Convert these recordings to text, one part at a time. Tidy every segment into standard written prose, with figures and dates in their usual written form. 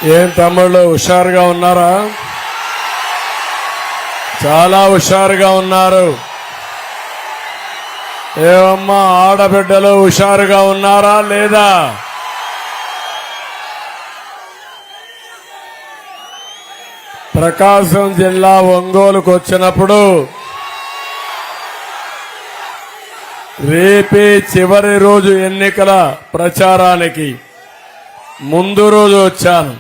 ఏం తమ్ముళ్ళు హుషారుగా ఉన్నారా? చాలా హుషారుగా ఉన్నారు. ఏమమ్మా ఆడబిడ్డలు హుషారుగా ఉన్నారా లేదా? ప్రకాశం జిల్లా ఒంగోలుకు వచ్చినప్పుడు రేపే చివరి రోజు ఎన్నికల ప్రచారానికి ముందు రోజు వచ్చాను.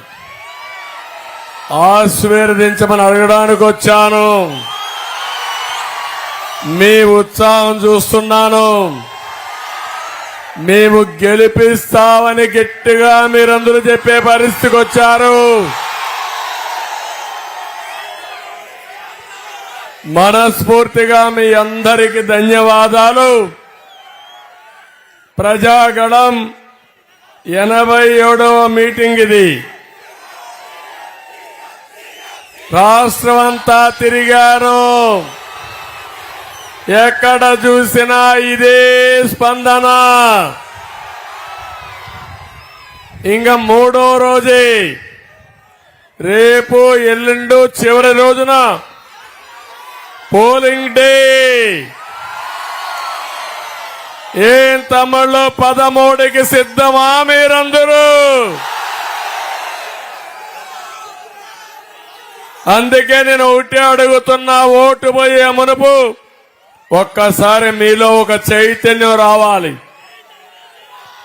ఆశీర్వదించమని అడగడానికి వచ్చాను. మీ ఉత్సాహం చూస్తున్నాను. మేము గెలిపిస్తామని గట్టిగా మీరందరూ చెప్పే పరిస్థితికి వచ్చారు. మనస్ఫూర్తిగా మీ అందరికీ ధన్యవాదాలు. ప్రజాగళం 87వ మీటింగ్ ఇది. రాష్ట్రమంతా తిరిగాను. ఎక్కడ చూసినా ఇదే స్పందన. ఇంకా 3వ రోజే రేపు ఎల్లుండు చివరి రోజున పోలింగ్ డే. ఏం తమ్ముళ్ళు 13కి సిద్ధమా మీరందరూ? అందుకే నేను ఒకటే అడుగుతున్నా, ఓటు పోయే మునుపు ఒక్కసారి మీలో ఒక చైతన్యం రావాలి.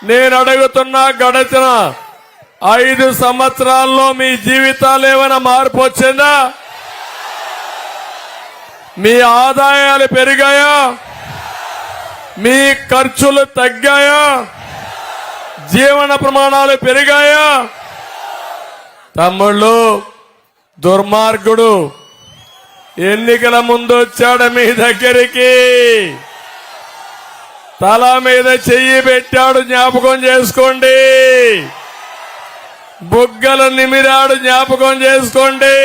నేను అడుగుతున్నా, గడిచిన 5 సంవత్సరాల్లో మీ జీవితాలు ఏమైనా మార్పు వచ్చిందా? మీ ఆదాయాలు పెరిగాయా? మీ ఖర్చులు తగ్గాయా? జీవన ప్రమాణాలు పెరిగాయా? తమ్ముళ్ళు, దుర్మార్గుడు ఎన్నికల ముందు వచ్చాడు మీ దగ్గరికి. తల మీద చెయ్యి పెట్టాడు, జ్ఞాపకం చేసుకోండి. బుగ్గలు నిమిరాడు, జ్ఞాపకం చేసుకోండి.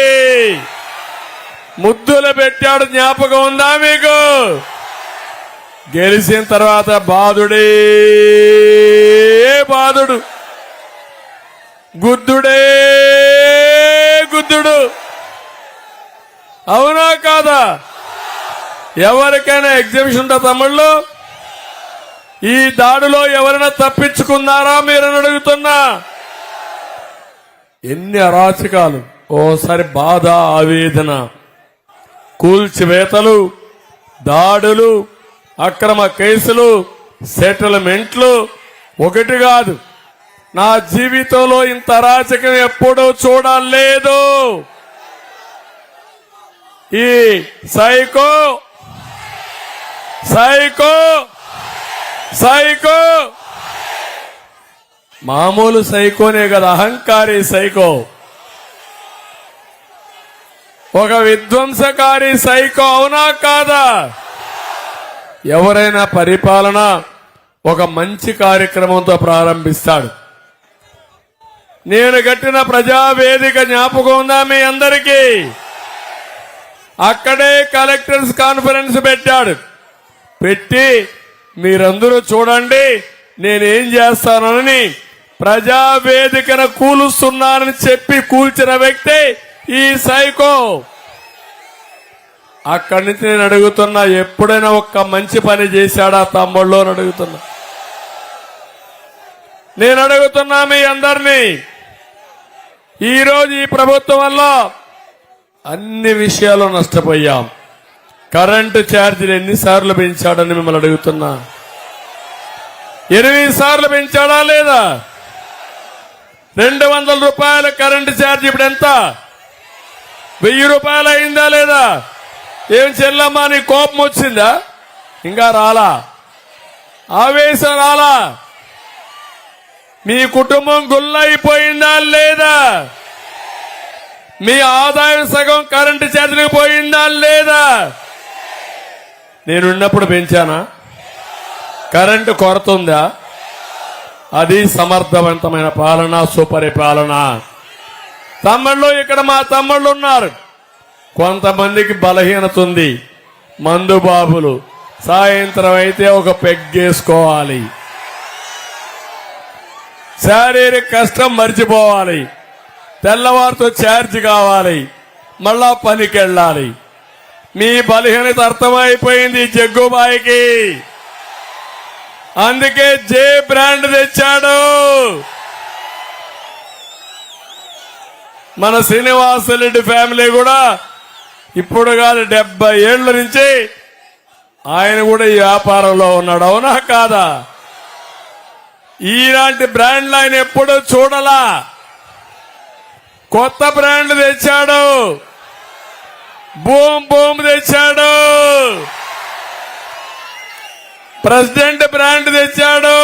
ముద్దులు పెట్టాడు, జ్ఞాపకం ఉందా మీకు? గెలిచిన తర్వాత బాధుడే బాధుడు, గుద్దుడే గుద్దుడు. అవునా కాదా? ఎవరికైనా ఎగ్జిబిషన్ ఉందా తమ్ముళ్ళు? ఈ దాడిలో ఎవరైనా తప్పించుకున్నారా మీరని అడుగుతున్నా. ఎన్ని అరాచకాలు! ఓసారి బాధ, ఆవేదన, కూల్చివేతలు, దాడులు, అక్రమ కేసులు, సెటిల్మెంట్లు ఒకటి కాదు. నా జీవితంలో ఇంత అరాచకం ఎప్పుడూ చూడలేదు. ఈ సైకో సైకో సైకో మామూలు సైకోనే కదా, అహంకారి సైకో, ఒక విధ్వంసకారి సైకో. అవునా కాదా? ఎవరైనా పరిపాలన ఒక మంచి కార్యక్రమంతో ప్రారంభిస్తాడు. నేను కట్టిన ప్రజావేదిక జ్ఞాపకం ఉందా మీ అందరికీ? అక్కడే కలెక్టర్స్ కాన్ఫరెన్స్ పెట్టాడు. పెట్టి మీరందరూ చూడండి నేనేం చేస్తానని ప్రజావేదికను కూలుస్తున్నానని చెప్పి కూల్చిన వ్యక్తి ఈ సైకో. అక్కడి నుంచి నేను అడుగుతున్నా, ఎప్పుడైనా ఒక్క మంచి పని చేశాడా తమ్ముళ్ళు అని అడుగుతున్నా. నేను అడుగుతున్నా మీ అందరినీ. ఈరోజు ఈ ప్రభుత్వం వల్ల అన్ని విషయాలు నష్టపోయాం. కరెంటు ఛార్జీలు ఎన్నిసార్లు పెంచాడని మిమ్మల్ని అడుగుతున్నా. 8 సార్లు పెంచాడా లేదా? 200 రూపాయల కరెంటు ఛార్జీ ఇప్పుడు ఎంత? 1000 రూపాయలు అయిందా లేదా? ఏం చెల్లమ్మా, నీ కోపం వచ్చిందా? ఇంకా రాలా? ఆవేశం రాలా? మీ కుటుంబం గుల్లైపోయిందా లేదా? మీ ఆదాయం సగం కరెంటు ఛార్జీలకు పోయిందా లేదా? నేనున్నప్పుడు పెంచానా? కరెంటు కొరత ఉందా? అది సమర్థవంతమైన పాలన, సుపరిపాలన. తమ్ముళ్ళు, ఇక్కడ మా తమ్ముళ్ళు ఉన్నారు. కొంతమందికి బలహీనత ఉంది. మందు బాబులు సాయంత్రం అయితే ఒక పెగ్గేసుకోవాలి, శారీరక కష్టం మర్చిపోవాలి. తెల్లవారితో ఛార్జ్ కావాలి, మళ్ళా పనికి వెళ్ళాలి. మీ బలహీనత అర్థమైపోయింది జగ్గుబాయికి. అందుకే జే బ్రాండ్ తెచ్చాడు. మన శ్రీనివాసరెడ్డి ఫ్యామిలీ కూడా ఇప్పుడు కాదు 70 ఏళ్ల నుంచి ఆయన కూడా ఈ వ్యాపారంలో ఉన్నాడు. అవునా కాదా? ఈలాంటి బ్రాండ్లు ఆయన ఎప్పుడూ చూడలా. కొత్త బ్రాండ్ తెచ్చాడు, బూమ్ బూమ్ తెచ్చాడు, ప్రెసిడెంట్ బ్రాండ్ తెచ్చాడు,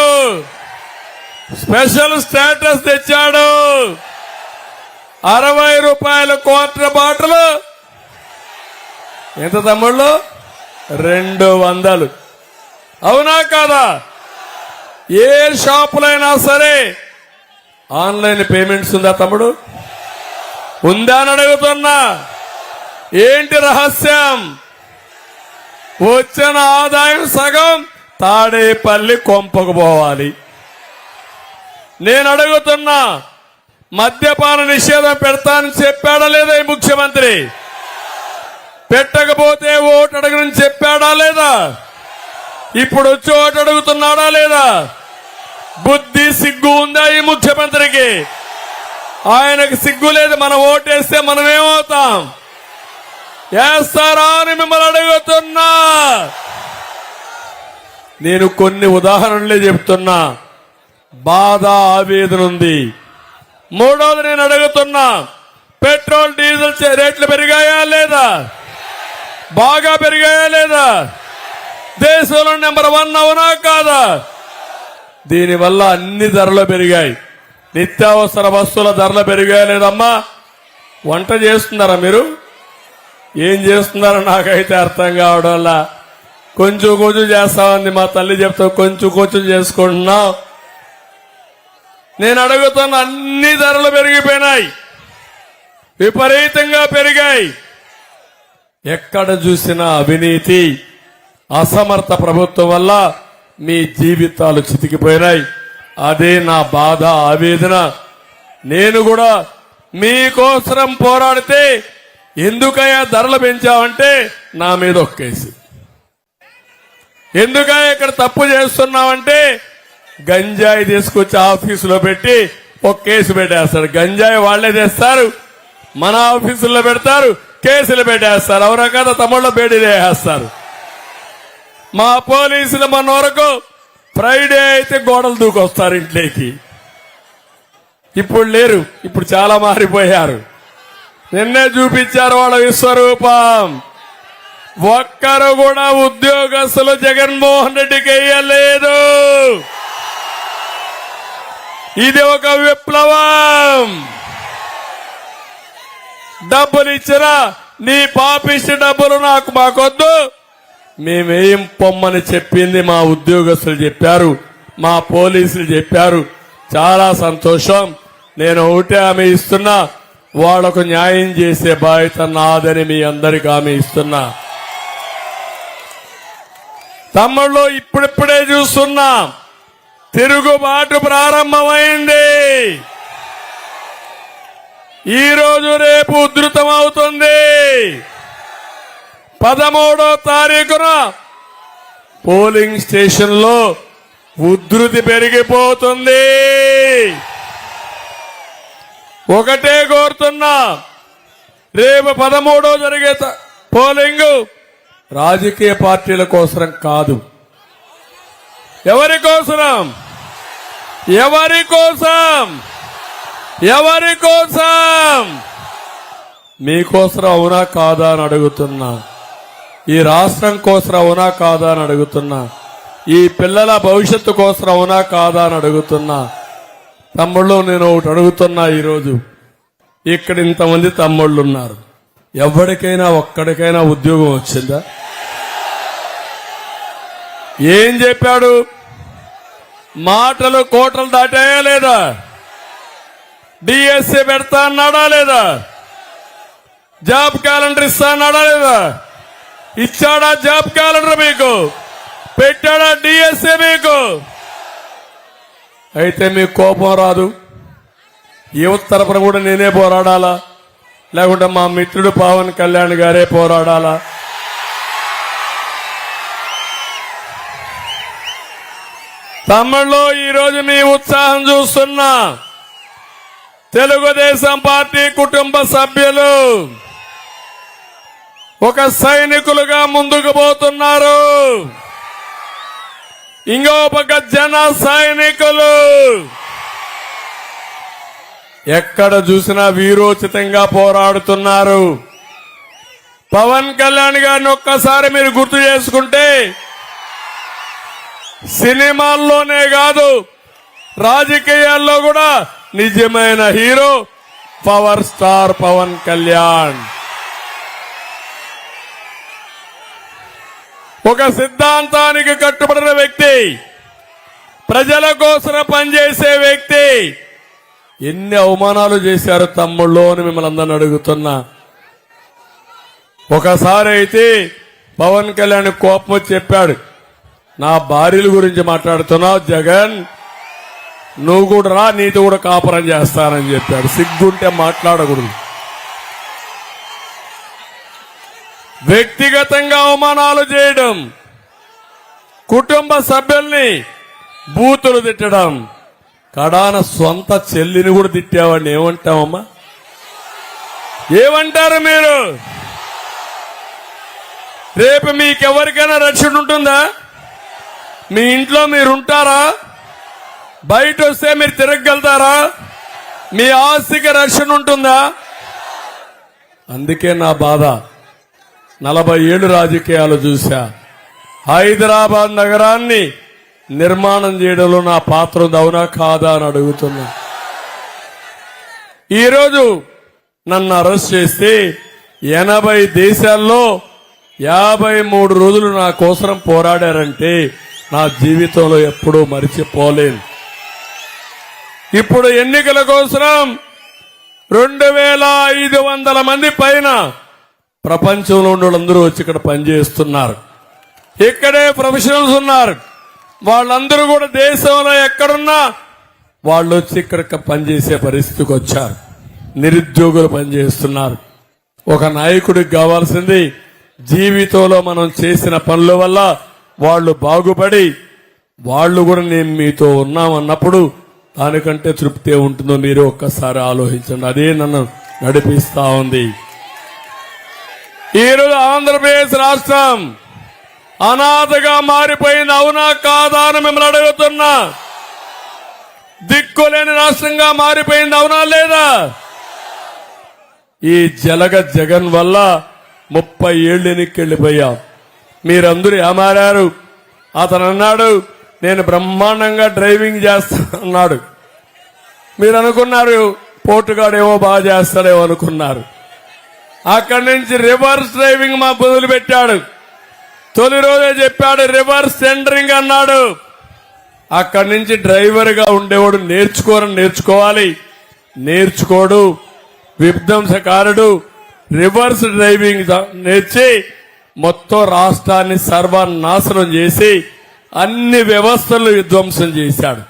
స్పెషల్ స్టేటస్ తెచ్చాడు. 60 రూపాయల క్వార్టర్ బాటిల్ ఎంత తమ్ముళ్ళు? 200. అవునా కాదా? ఏ షాపులైనా సరే ఆన్లైన్ పేమెంట్స్ ఉందా తమ్ముడు? ఉందా అని అడుగుతున్నా. ఏంటి రహస్యం? వచ్చిన ఆదాయం సగం తాడేపల్లి కొంపకు పోవాలి. నేను అడుగుతున్నా, మద్యపాన నిషేధం పెడతానని చెప్పాడా లేదా ఈ ముఖ్యమంత్రి? పెట్టకపోతే ఓటు అడగనని చెప్పాడా లేదా? ఇప్పుడు వచ్చి ఓటు అడుగుతున్నాడా లేదా? బుద్ధి సిగ్గు ఉందా ఈ ముఖ్యమంత్రికి? ఆయనకు సిగ్గు లేదు. మనం ఓటేస్తే మనం ఏమవుతాం? వేస్తారా అని మిమ్మల్ని అడుగుతున్నా. నేను కొన్ని ఉదాహరణలే చెప్తున్నా. బాధ, ఆవేదన ఉంది. మూడోది నేను అడుగుతున్నా, పెట్రోల్ డీజిల్ రేట్లు పెరిగాయా లేదా? బాగా పెరిగాయా లేదా? దేశంలో నెంబర్ 1 అవునా కాదా? దీనివల్ల అన్ని ధరలు పెరిగాయి. నిత్యావసర వస్తువుల ధరలు పెరిగాయా లేదమ్మా? వంట చేస్తున్నారా మీరు? ఏం చేస్తున్నారో నాకైతే అర్థం కావడం. కొంచెం కొంచెం చేస్తామంది మా తల్లి చెప్తా. కొంచెం కొంచెం చేసుకుంటున్నాం. నేను అడుగుతున్న అన్ని ధరలు పెరిగిపోయినాయి, విపరీతంగా పెరిగాయి. ఎక్కడ చూసినా అవినీతి, అసమర్థ ప్రభుత్వం వల్ల మీ జీవితాలు చితికిపోయినాయి. అదే నా బాధ, ఆవేదన. నేను కూడా మీకోసం పోరాడితే ఎందుకయ్యా ధరలు పెంచావంటే నా మీద ఒక కేసు. ఎందుకయ్యా ఇక్కడ తప్పు చేస్తున్నావంటే గంజాయి తీసుకొచ్చి ఆఫీసులో పెట్టి ఒక కేసు పెట్టేస్తాడు. గంజాయి వాళ్లే తెస్తారు, మన ఆఫీసుల్లో పెడతారు, కేసులు పెట్టేస్తారు. అవునా కదా తమ్ముళ్ళ? బేడీ వేసేస్తారు. మా పోలీసులు మన వరకు ఫ్రైడే అయితే గోడలు దూకొస్తారు ఇంట్లోకి. ఇప్పుడు లేరు, ఇప్పుడు చాలా మారిపోయారు. నిన్నే చూపించారు వాళ్ళ విశ్వరూపం. ఒక్కరు కూడా ఉద్యోగస్తులు జగన్మోహన్ రెడ్డికి వేయలేదు. ఇది ఒక విప్లవం. డబ్బులు ఇచ్చినా నీ పాపిష్టి డబ్బులు మాకొద్దు, మేమేం పొమ్మని చెప్పింది మా ఉద్యోగస్తులు చెప్పారు, మా పోలీసులు చెప్పారు. చాలా సంతోషం. నేను ఒకటే హామీ ఇస్తున్నా, వాళ్లకు న్యాయం చేసే బాధ్యత నాదని మీ అందరికీ హామీ ఇస్తున్నా. తమ్ముళ్ళు, ఇప్పుడిప్పుడే చూస్తున్నా తిరుగుబాటు ప్రారంభమైంది. ఈ రోజు రేపు ఉధృతమవుతుంది. 13వ తారీఖున పోలింగ్ స్టేషన్ లో ఉధృతి పెరిగిపోతుంది. ఒకటే కోరుతున్నా, రేపు 13వ జరిగే పోలింగ్ రాజకీయ పార్టీల కోసం కాదు. ఎవరి కోసం? ఎవరి కోసం? ఎవరి కోసం? మీకోసం అవునా కాదా అని అడుగుతున్నా. ఈ రాష్ట్రం కోసం అవునా కాదా అని అడుగుతున్నా. ఈ పిల్లల భవిష్యత్తు కోసం అవునా కాదా అని అడుగుతున్నా. తమ్ముళ్ళు, నేను ఒకటి అడుగుతున్నా. ఈరోజు ఇక్కడ ఇంతమంది తమ్ముళ్ళు ఉన్నారు. ఎవరికైనా ఒక్కడికైనా ఉద్యోగం వచ్చిందా? ఏం చెప్పాడు? మాటలు కోటలు దాటాయా లేదా? డిఎస్సీ పెడతా అన్నాడా లేదా? జాబ్ క్యాలెండర్ ఇస్తా అన్నాడా లేదా? ఇచ్చాడా జాబ్ క్యాలెండర్ మీకు? పెట్టాడా డిఎస్సీ మీకు? అయితే మీకు కోపం రాదు. యువత తరపున కూడా నేనే పోరాడాలా, లేకుంటే మా మిత్రుడు పవన్ కళ్యాణ్ గారే పోరాడాలా? తమ్ముళ్ళు, ఈరోజు మీ ఉత్సాహం చూస్తున్నా. తెలుగుదేశం పార్టీ కుటుంబ సభ్యులు ఒక సైనికులుగా ముందుకు పోతున్నారు. ఇంకో పక్క జన సైనికులు ఎక్కడ చూసినా వీరోచితంగా పోరాడుతున్నారు. పవన్ కళ్యాణ్ గారిని ఒక్కసారి మీరు గుర్తు చేసుకుంటే సినిమాల్లోనే కాదు రాజకీయాల్లో కూడా నిజమైన hero power star Pawan Kalyan. ఒక సిద్ధాంతానికి కట్టుబడిన వ్యక్తి, ప్రజల కోసం పనిచేసే వ్యక్తి. ఎన్ని అవమానాలు చేశారు తమ్ముళ్ళు అని మిమ్మల్ని అందరిని అడుగుతున్నా. ఒకసారి అయితే పవన్ కళ్యాణ్ కోపం వచ్చి చెప్పాడు, నా భార్యల గురించి మాట్లాడుతున్నావు జగన్, నువ్వు కూడా రా, నీతో కూడా కాపురం చేస్తానని చెప్పాడు. సిగ్గుంటే మాట్లాడకూడదు. వ్యక్తిగతంగా అవమానాలు చేయడం, కుటుంబ సభ్యుల్ని బూతులు తిట్టడం, కడాన సొంత చెల్లిని కూడా తిట్టావాడిని ఏమంటావమ్మా? ఏమంటారు మీరు? రేపు మీకెవరికైనా రక్షణ ఉంటుందా? మీ ఇంట్లో మీరుంటారా? బయట వస్తే మీరు తిరగలుగుతారా? మీ ఆస్తికి రక్షణ ఉంటుందా? అందుకే నా బాధ. 40 ఏళ్ళు రాజకీయాలు చూశా. హైదరాబాద్ నగరాన్ని నిర్మాణం చేయడంలో నా పాత్ర ఉంది, అవునా కాదా అని అడుగుతున్నా. ఈరోజు నన్ను అరెస్ట్ చేస్తే 80 దేశాల్లో 53 రోజులు నా కోసం పోరాడారంటే నా జీవితంలో ఎప్పుడూ మరిచిపోలేను. ఇప్పుడు ఎన్నికల కోసం 2500 మంది పైన ప్రపంచంలో ఉన్న వాళ్ళందరూ వచ్చి ఇక్కడ పనిచేస్తున్నారు. ఇక్కడే ప్రొఫెషనల్స్ ఉన్నారు. వాళ్ళందరూ కూడా దేశంలో ఎక్కడున్నా వాళ్ళు వచ్చి ఇక్కడ పనిచేసే పరిస్థితికి వచ్చారు. నిరుద్యోగులు పనిచేస్తున్నారు. ఒక నాయకుడికి కావాల్సింది జీవితంలో మనం చేసిన పనుల వల్ల వాళ్ళు బాగుపడి వాళ్ళు కూడా నేను మీతో ఉన్నామన్నప్పుడు దానికంటే తృప్తి ఉంటుందో మీరు ఒక్కసారి ఆలోచించండి. అదే నన్ను నడిపిస్తా ఉంది. ఈరోజు ఆంధ్రప్రదేశ్ రాష్ట్రం అనాథగా మారిపోయింది, అవునా కాదా అని మిమ్మల్ని అడుగుతున్నా. దిక్కులేని రాష్ట్రంగా మారిపోయింది, అవునా లేదా? ఈ జగన్ వల్ల 30 ఏళ్ళు ఎన్నికెళ్లిపోయాం. మీరందరూ ఏమారారు. అతను అన్నాడు నేను బ్రహ్మాండంగా డ్రైవింగ్ చేస్తానన్నాడు. మీరు అనుకున్నారు పోటుగాడేమో బాగా చేస్తాడేమో అనుకున్నారు. అక్కడి నుంచి రివర్స్ డ్రైవింగ్ మా మొదలు పెట్టాడు. తొలి రోజే చెప్పాడు రివర్స్ సెంటరింగ్ అన్నాడు. అక్కడి నుంచి డ్రైవర్ గా ఉండేవాడు నేర్చుకోవాలి, నేర్చుకోడు, విధ్వంసకారుడు. రివర్స్ డ్రైవింగ్ నేర్చి మొత్తం రాష్ట్రాన్ని సర్వనాశనం చేసి అన్ని వ్యవస్థలు విధ్వంసం చేశాడు.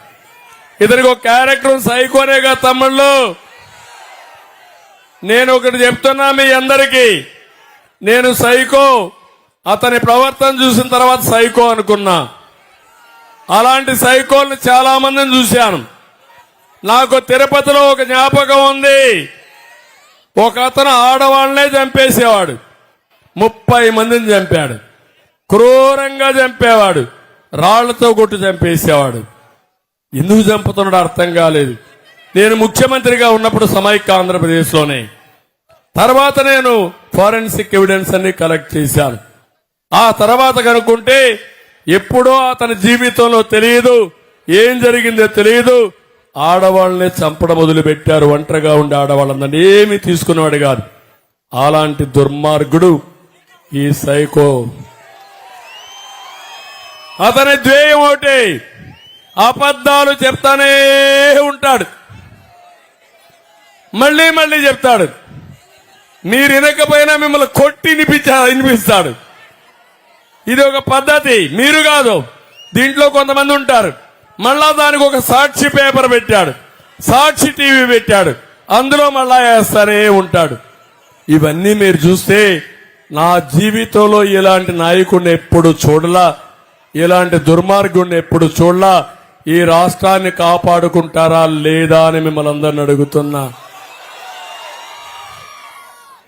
ఇతనికి ఒక క్యారెక్టర్ సైకోనేగా తమ్ముళ్ళు. నేను ఒకటి చెప్తున్నా మీ అందరికీ, నేను సైకో. అతని ప్రవర్తన చూసిన తర్వాత సైకో అనుకున్నా. అలాంటి సైకోల్ని చాలా మందిని చూశాను. నాకు తిరుపతిలో ఒక జ్ఞాపకం ఉంది. ఒక అతను ఆడవాళ్లనే చంపేసేవాడు. 30 మందిని చంపాడు. క్రూరంగా చంపేవాడు. రాళ్లతో కొట్టి చంపేసేవాడు. ఎందుకు చంపుతున్నాడు అర్థం కాలేదు. నేను ముఖ్యమంత్రిగా ఉన్నప్పుడు సమైక్య ఆంధ్రప్రదేశ్లోనే. తర్వాత నేను ఫోరెన్సిక్ ఎవిడెన్స్ అన్ని కలెక్ట్ చేశాను. ఆ తర్వాత కనుక్కుంటే ఎప్పుడో అతని జీవితంలో తెలియదు, ఏం జరిగిందో తెలియదు, ఆడవాళ్ళనే చంపడం మొదలుపెట్టారు. ఒంటరిగా ఉండే ఆడవాళ్ళందరినీ ఏమీ తీసుకునేవాడు కాదు. అలాంటి దుర్మార్గుడు ఈ సైకో. అతని ధ్యేయం ఒకటి, అబద్ధాలు చెప్తానే ఉంటాడు. మళ్లీ మళ్లీ చెప్తాడు. మీరు వినకపోయినా మిమ్మల్ని కొట్టి వినిపిస్తాడు. ఇది ఒక పద్ధతి. మీరు కాదు, దీంట్లో కొంతమంది ఉంటారు. మళ్ళా దానికి ఒక సాక్షి పేపర్ పెట్టాడు. సాక్షి టీవీ పెట్టాడు, అందులో మళ్ళా వేస్తానే ఉంటాడు. ఇవన్నీ మీరు చూస్తే నా జీవితంలో ఇలాంటి నాయకుడిని ఎప్పుడు చూడలా, ఇలాంటి దుర్మార్గుడిని ఎప్పుడు చూడలా. ఈ రాష్ట్రాన్ని కాపాడుకుంటారా లేదా అని మిమ్మల్ని అందరిని అడుగుతున్నా.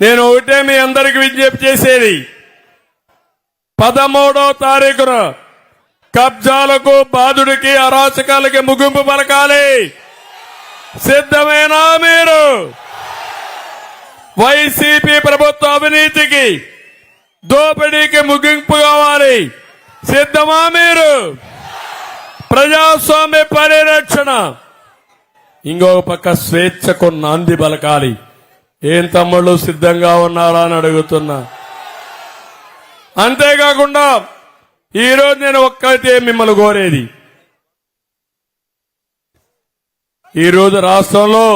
నేను ఒకటే మీ అందరికి విజ్ఞప్తి చేసేది, 13వ తారీఖున కబ్జాలకు, బాధుడికి, అరాచకాలకి ముగింపు పలకాలి. సిద్ధమేనా మీరు? వైసీపీ ప్రభుత్వ అవినీతికి, దోపిడీకి ముగింపు కావాలి. సిద్ధమా మీరు? ప్రజాస్వామ్య పరిరక్షణ, ఇంకొక పక్క స్వేచ్ఛకు నాంది పలకాలి. ఏం తమ్ముళ్ళు సిద్ధంగా ఉన్నారా అని అడుగుతున్నా. అంతేకాకుండా ఈరోజు నేను ఒక్కటే మిమ్మల్ని కోరేది, ఈరోజు రాష్ట్రంలో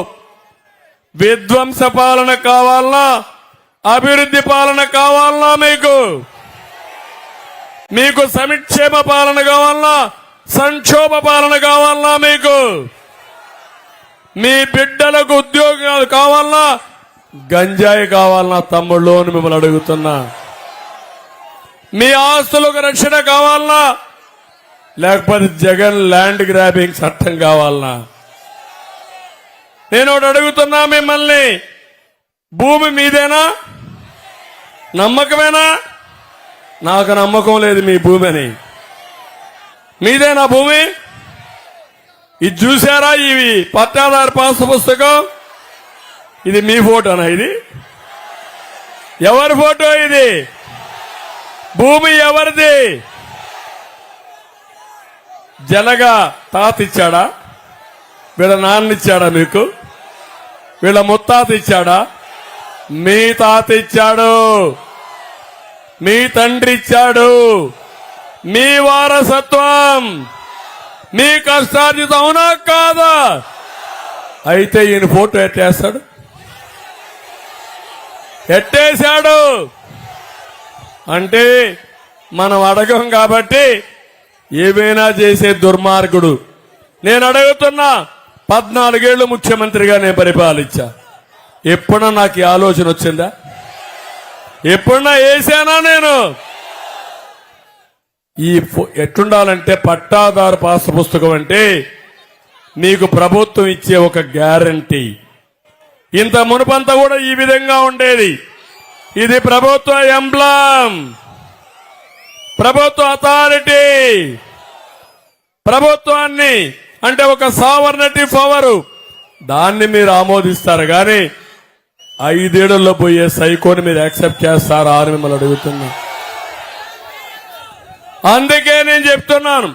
విధ్వంస పాలన కావాలన్నా, అభివృద్ధి పాలన కావాలన్నా, మీకు సంక్షేమ పాలన కావాలన్నా, సంక్షోభ పాలన కావాలన్నా, మీ బిడ్డలకు ఉద్యోగాలు కావాలన్నా, గంజాయి కావాలన్నా తమ్ముళ్ళు అని మిమ్మల్ని అడుగుతున్నా. మీ ఆస్తులకు రక్షణ కావాలన్నా, లేకపోతే జగన్ ల్యాండ్ గ్రాబింగ్ చట్టం కావాలన్నా? నేను ఒకటి అడుగుతున్నా మిమ్మల్ని, భూమి మీదేనా? నమ్మకమేనా? నాకు నమ్మకం లేదు మీ భూమి అని. మీదేనా భూమి? ఇది చూసారా? ఇవి పట్టాదారు పాస్ పుస్తకం. ఇది మీ ఫోటోనా? ఇది ఎవరి ఫోటో? ఇది భూమి ఎవరిది? జలగా తాత ఇచ్చాడా? వీళ్ళ నాన్న ఇచ్చాడా? మీకు వీళ్ళ ముత్తాత ఇచ్చాడా? మీ తాత ఇచ్చాడు, మీ తండ్రి ఇచ్చాడు. మీ వారసత్వం, మీ కష్టార్జితం, అవునా కాదా? అయితే ఈయన ఫోటో ఎట్టేస్తాడు? ఎట్టేశాడు అంటే మనం అడగం కాబట్టి ఏమైనా చేసే దుర్మార్గుడు. నేను అడుగుతున్నా, 14 ఏళ్లు ముఖ్యమంత్రిగా నేను పరిపాలించా. ఎప్పుడన్నా నాకు ఈ ఆలోచన వచ్చిందా? ఎప్పుడన్నా వేసానా నేను? ఈ ఎట్లుండాలంటే పట్టాదారు పాస్ పుస్తకం అంటే మీకు ప్రభుత్వం ఇచ్చే ఒక గ్యారంటీ. ఇంత మునుపంతా కూడా ఈ విధంగా ఉండేది. ఇది ప్రభుత్వ ఎంబ్లం, ప్రభుత్వ అథారిటీ. ప్రభుత్వాన్ని అంటే ఒక సావర్నటీ పవర్, దాన్ని మీరు ఆమోదిస్తారు కానీ 5 ఏళ్లలో పోయే సైకోని మీరు యాక్సెప్ట్ చేస్తారా అని మిమ్మల్ని అడుగుతున్నా. అందుకే నేను చెప్తున్నాను,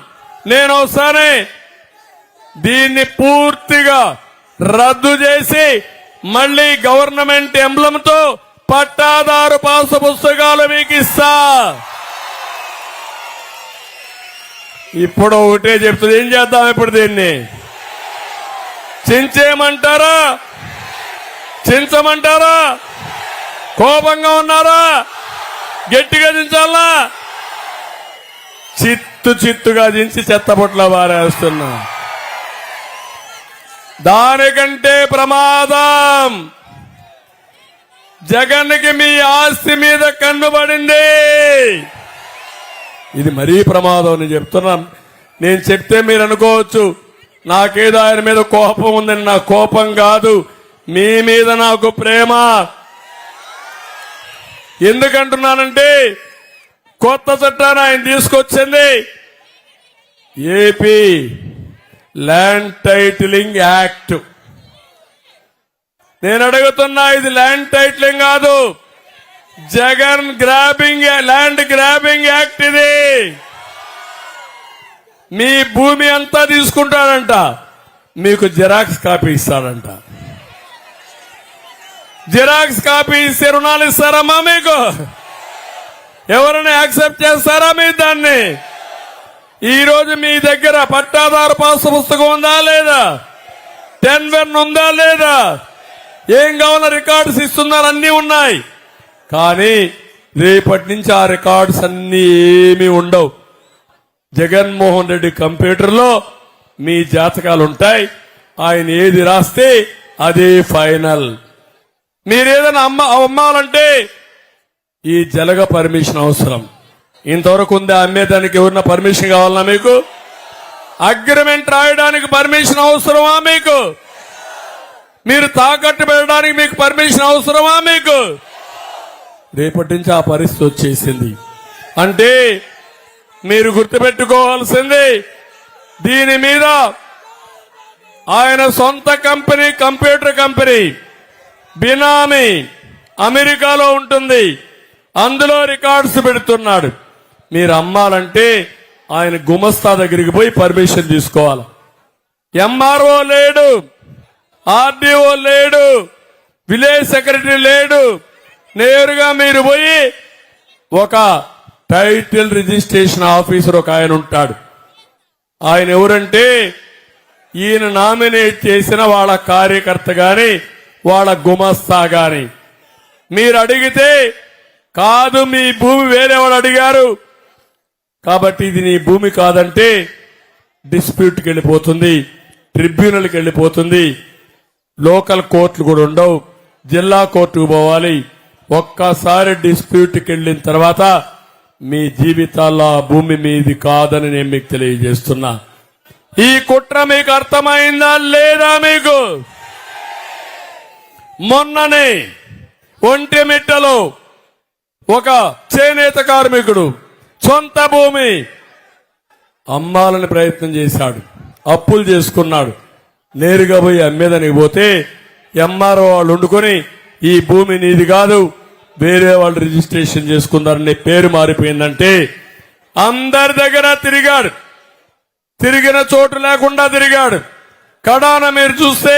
నేను ఒకసారి దీన్ని పూర్తిగా రద్దు చేసి మళ్లీ గవర్నమెంట్ ఎంబ్లంతో పట్టాదారు పాసు పుస్తకాలు మీకు ఇస్తా. ఇప్పుడు ఒకటే చెప్తుంది, ఏం చేద్దాం ఇప్పుడు? దీన్ని చించేయమంటారా? చించమంటారా? కోపంగా ఉన్నారా? గట్టిగా దించాలా? చిత్తుగా దించి చెత్తపొట్ల వారేస్తున్నా. దానికంటే ప్రమాదం, జగన్కి మీ ఆస్తి మీద కన్నుబడింది. ఇది మరీ ప్రమాదం అని చెప్తున్నాం. నేను చెప్తే మీరు అనుకోవచ్చు నాకేదో ఆయన మీద కోపం ఉందని. నా కోపం కాదు, మీ మీద నాకు ప్రేమ. ఎందుకంటున్నానంటే కొత్త చట్టాన్ని ఆయన తీసుకొచ్చింది, ఏపీ ల్యాండ్ టైటిలింగ్ యాక్ట్. నేను అడుగుతున్నా, ఇది ల్యాండ్ టైటిలింగ్ కాదు, జగన్ ల్యాండ్ గ్రాబింగ్ యాక్ట్. ఇది మీ భూమి అంతా తీసుకుంటాడంట, మీకు జిరాక్స్ కాపీ ఇస్తాడంట. జిరాక్స్ కాపీ ఇస్తే రుణాలు ఇస్తారమ్మా మీకు? ఎవరైనా యాక్సెప్ట్ చేస్తారా మీరు దాన్ని? ఈ రోజు మీ దగ్గర పట్టాదారు పాసు పుస్తకం ఉందా లేదా? 10-1 ఉందా లేదా? ఏం కావాలో రికార్డ్స్ ఇస్తున్నారు, అన్ని ఉన్నాయి. కానీ రేపటి నుంచి ఆ రికార్డ్స్ అన్ని ఏమీ ఉండవు. జగన్మోహన్ రెడ్డి కంప్యూటర్లో మీ జాతకాలు ఉంటాయి, ఆయన ఏది రాస్తే అదే ఫైనల్. మీరేదైనా అమ్మాలంటే ఈ జలగ పర్మిషన్ అవసరం. ఇంతవరకు ఉందా అమ్మేదానికి? ఎవరన్నా పర్మిషన్ కావాలన్నా మీకు? అగ్రిమెంట్ రాయడానికి పర్మిషన్ అవసరమా మీకు? మీరు తాకట్టు పెట్టడానికి మీకు పర్మిషన్ అవసరమా మీకు? రేపటి నుంచి ఆ పరిస్థితి వచ్చేసింది. అంటే మీరు గుర్తుపెట్టుకోవాల్సింది, దీని మీద ఆయన సొంత కంపెనీ, కంప్యూటర్ కంపెనీ బినామీ అమెరికాలో ఉంటుంది, అందులో రికార్డ్స్ పెడుతున్నాడు. మీరు అమ్మాలంటే ఆయన గుమస్తా దగ్గరికి పోయి పర్మిషన్ తీసుకోవాలి. ఎంఆర్ఓ లేడు, ఆర్డీఓ లేడు, విలేజ్ సెక్రటరీ లేడు. నేరుగా మీరు పోయి ఒక టైటిల్ రిజిస్ట్రేషన్ ఆఫీసర్ ఒక ఆయన ఉంటాడు. ఆయన ఎవరంటే ఈయన నామినేట్ చేసిన వాళ్ళ కార్యకర్త గాని వాళ్ళ గుమస్తా గాని. మీరు అడిగితే కాదు మీ భూమి వేరే వాళ్ళు అడిగారు కాబట్టి ఇది నీ భూమి కాదంటే డిస్ప్యూట్కి వెళ్ళిపోతుంది, ట్రిబ్యునల్కి వెళ్ళిపోతుంది. లోకల్ కోర్టులు కూడా ఉండవు, జిల్లా కోర్టుకు పోవాలి. ఒక్కసారి డిస్ప్యూట్కి వెళ్ళిన తర్వాత మీ జీవితాల్లో ఆ భూమి మీది కాదని నేను మీకు తెలియజేస్తున్నా. ఈ కుట్ర మీకు అర్థమైందా లేదా? మీకు మొన్ననే ఒంటిమిట్టలో ఒక చేనేత కార్మికుడు సొంత భూమి అమ్మాలని ప్రయత్నం చేశాడు, అప్పులు చేసుకున్నాడు. నేరుగా పోయి అమ్మేదానికి పోతే ఎంఆర్ఓ వాళ్ళు వండుకొని ఈ భూమి నీది కాదు, వేరే వాళ్ళు రిజిస్ట్రేషన్ చేసుకున్నారని పేరు మారిపోయిందంటే అందరి దగ్గర తిరిగాడు. తిరిగిన చోటు లేకుండా తిరిగాడు. కడాన మీరు చూస్తే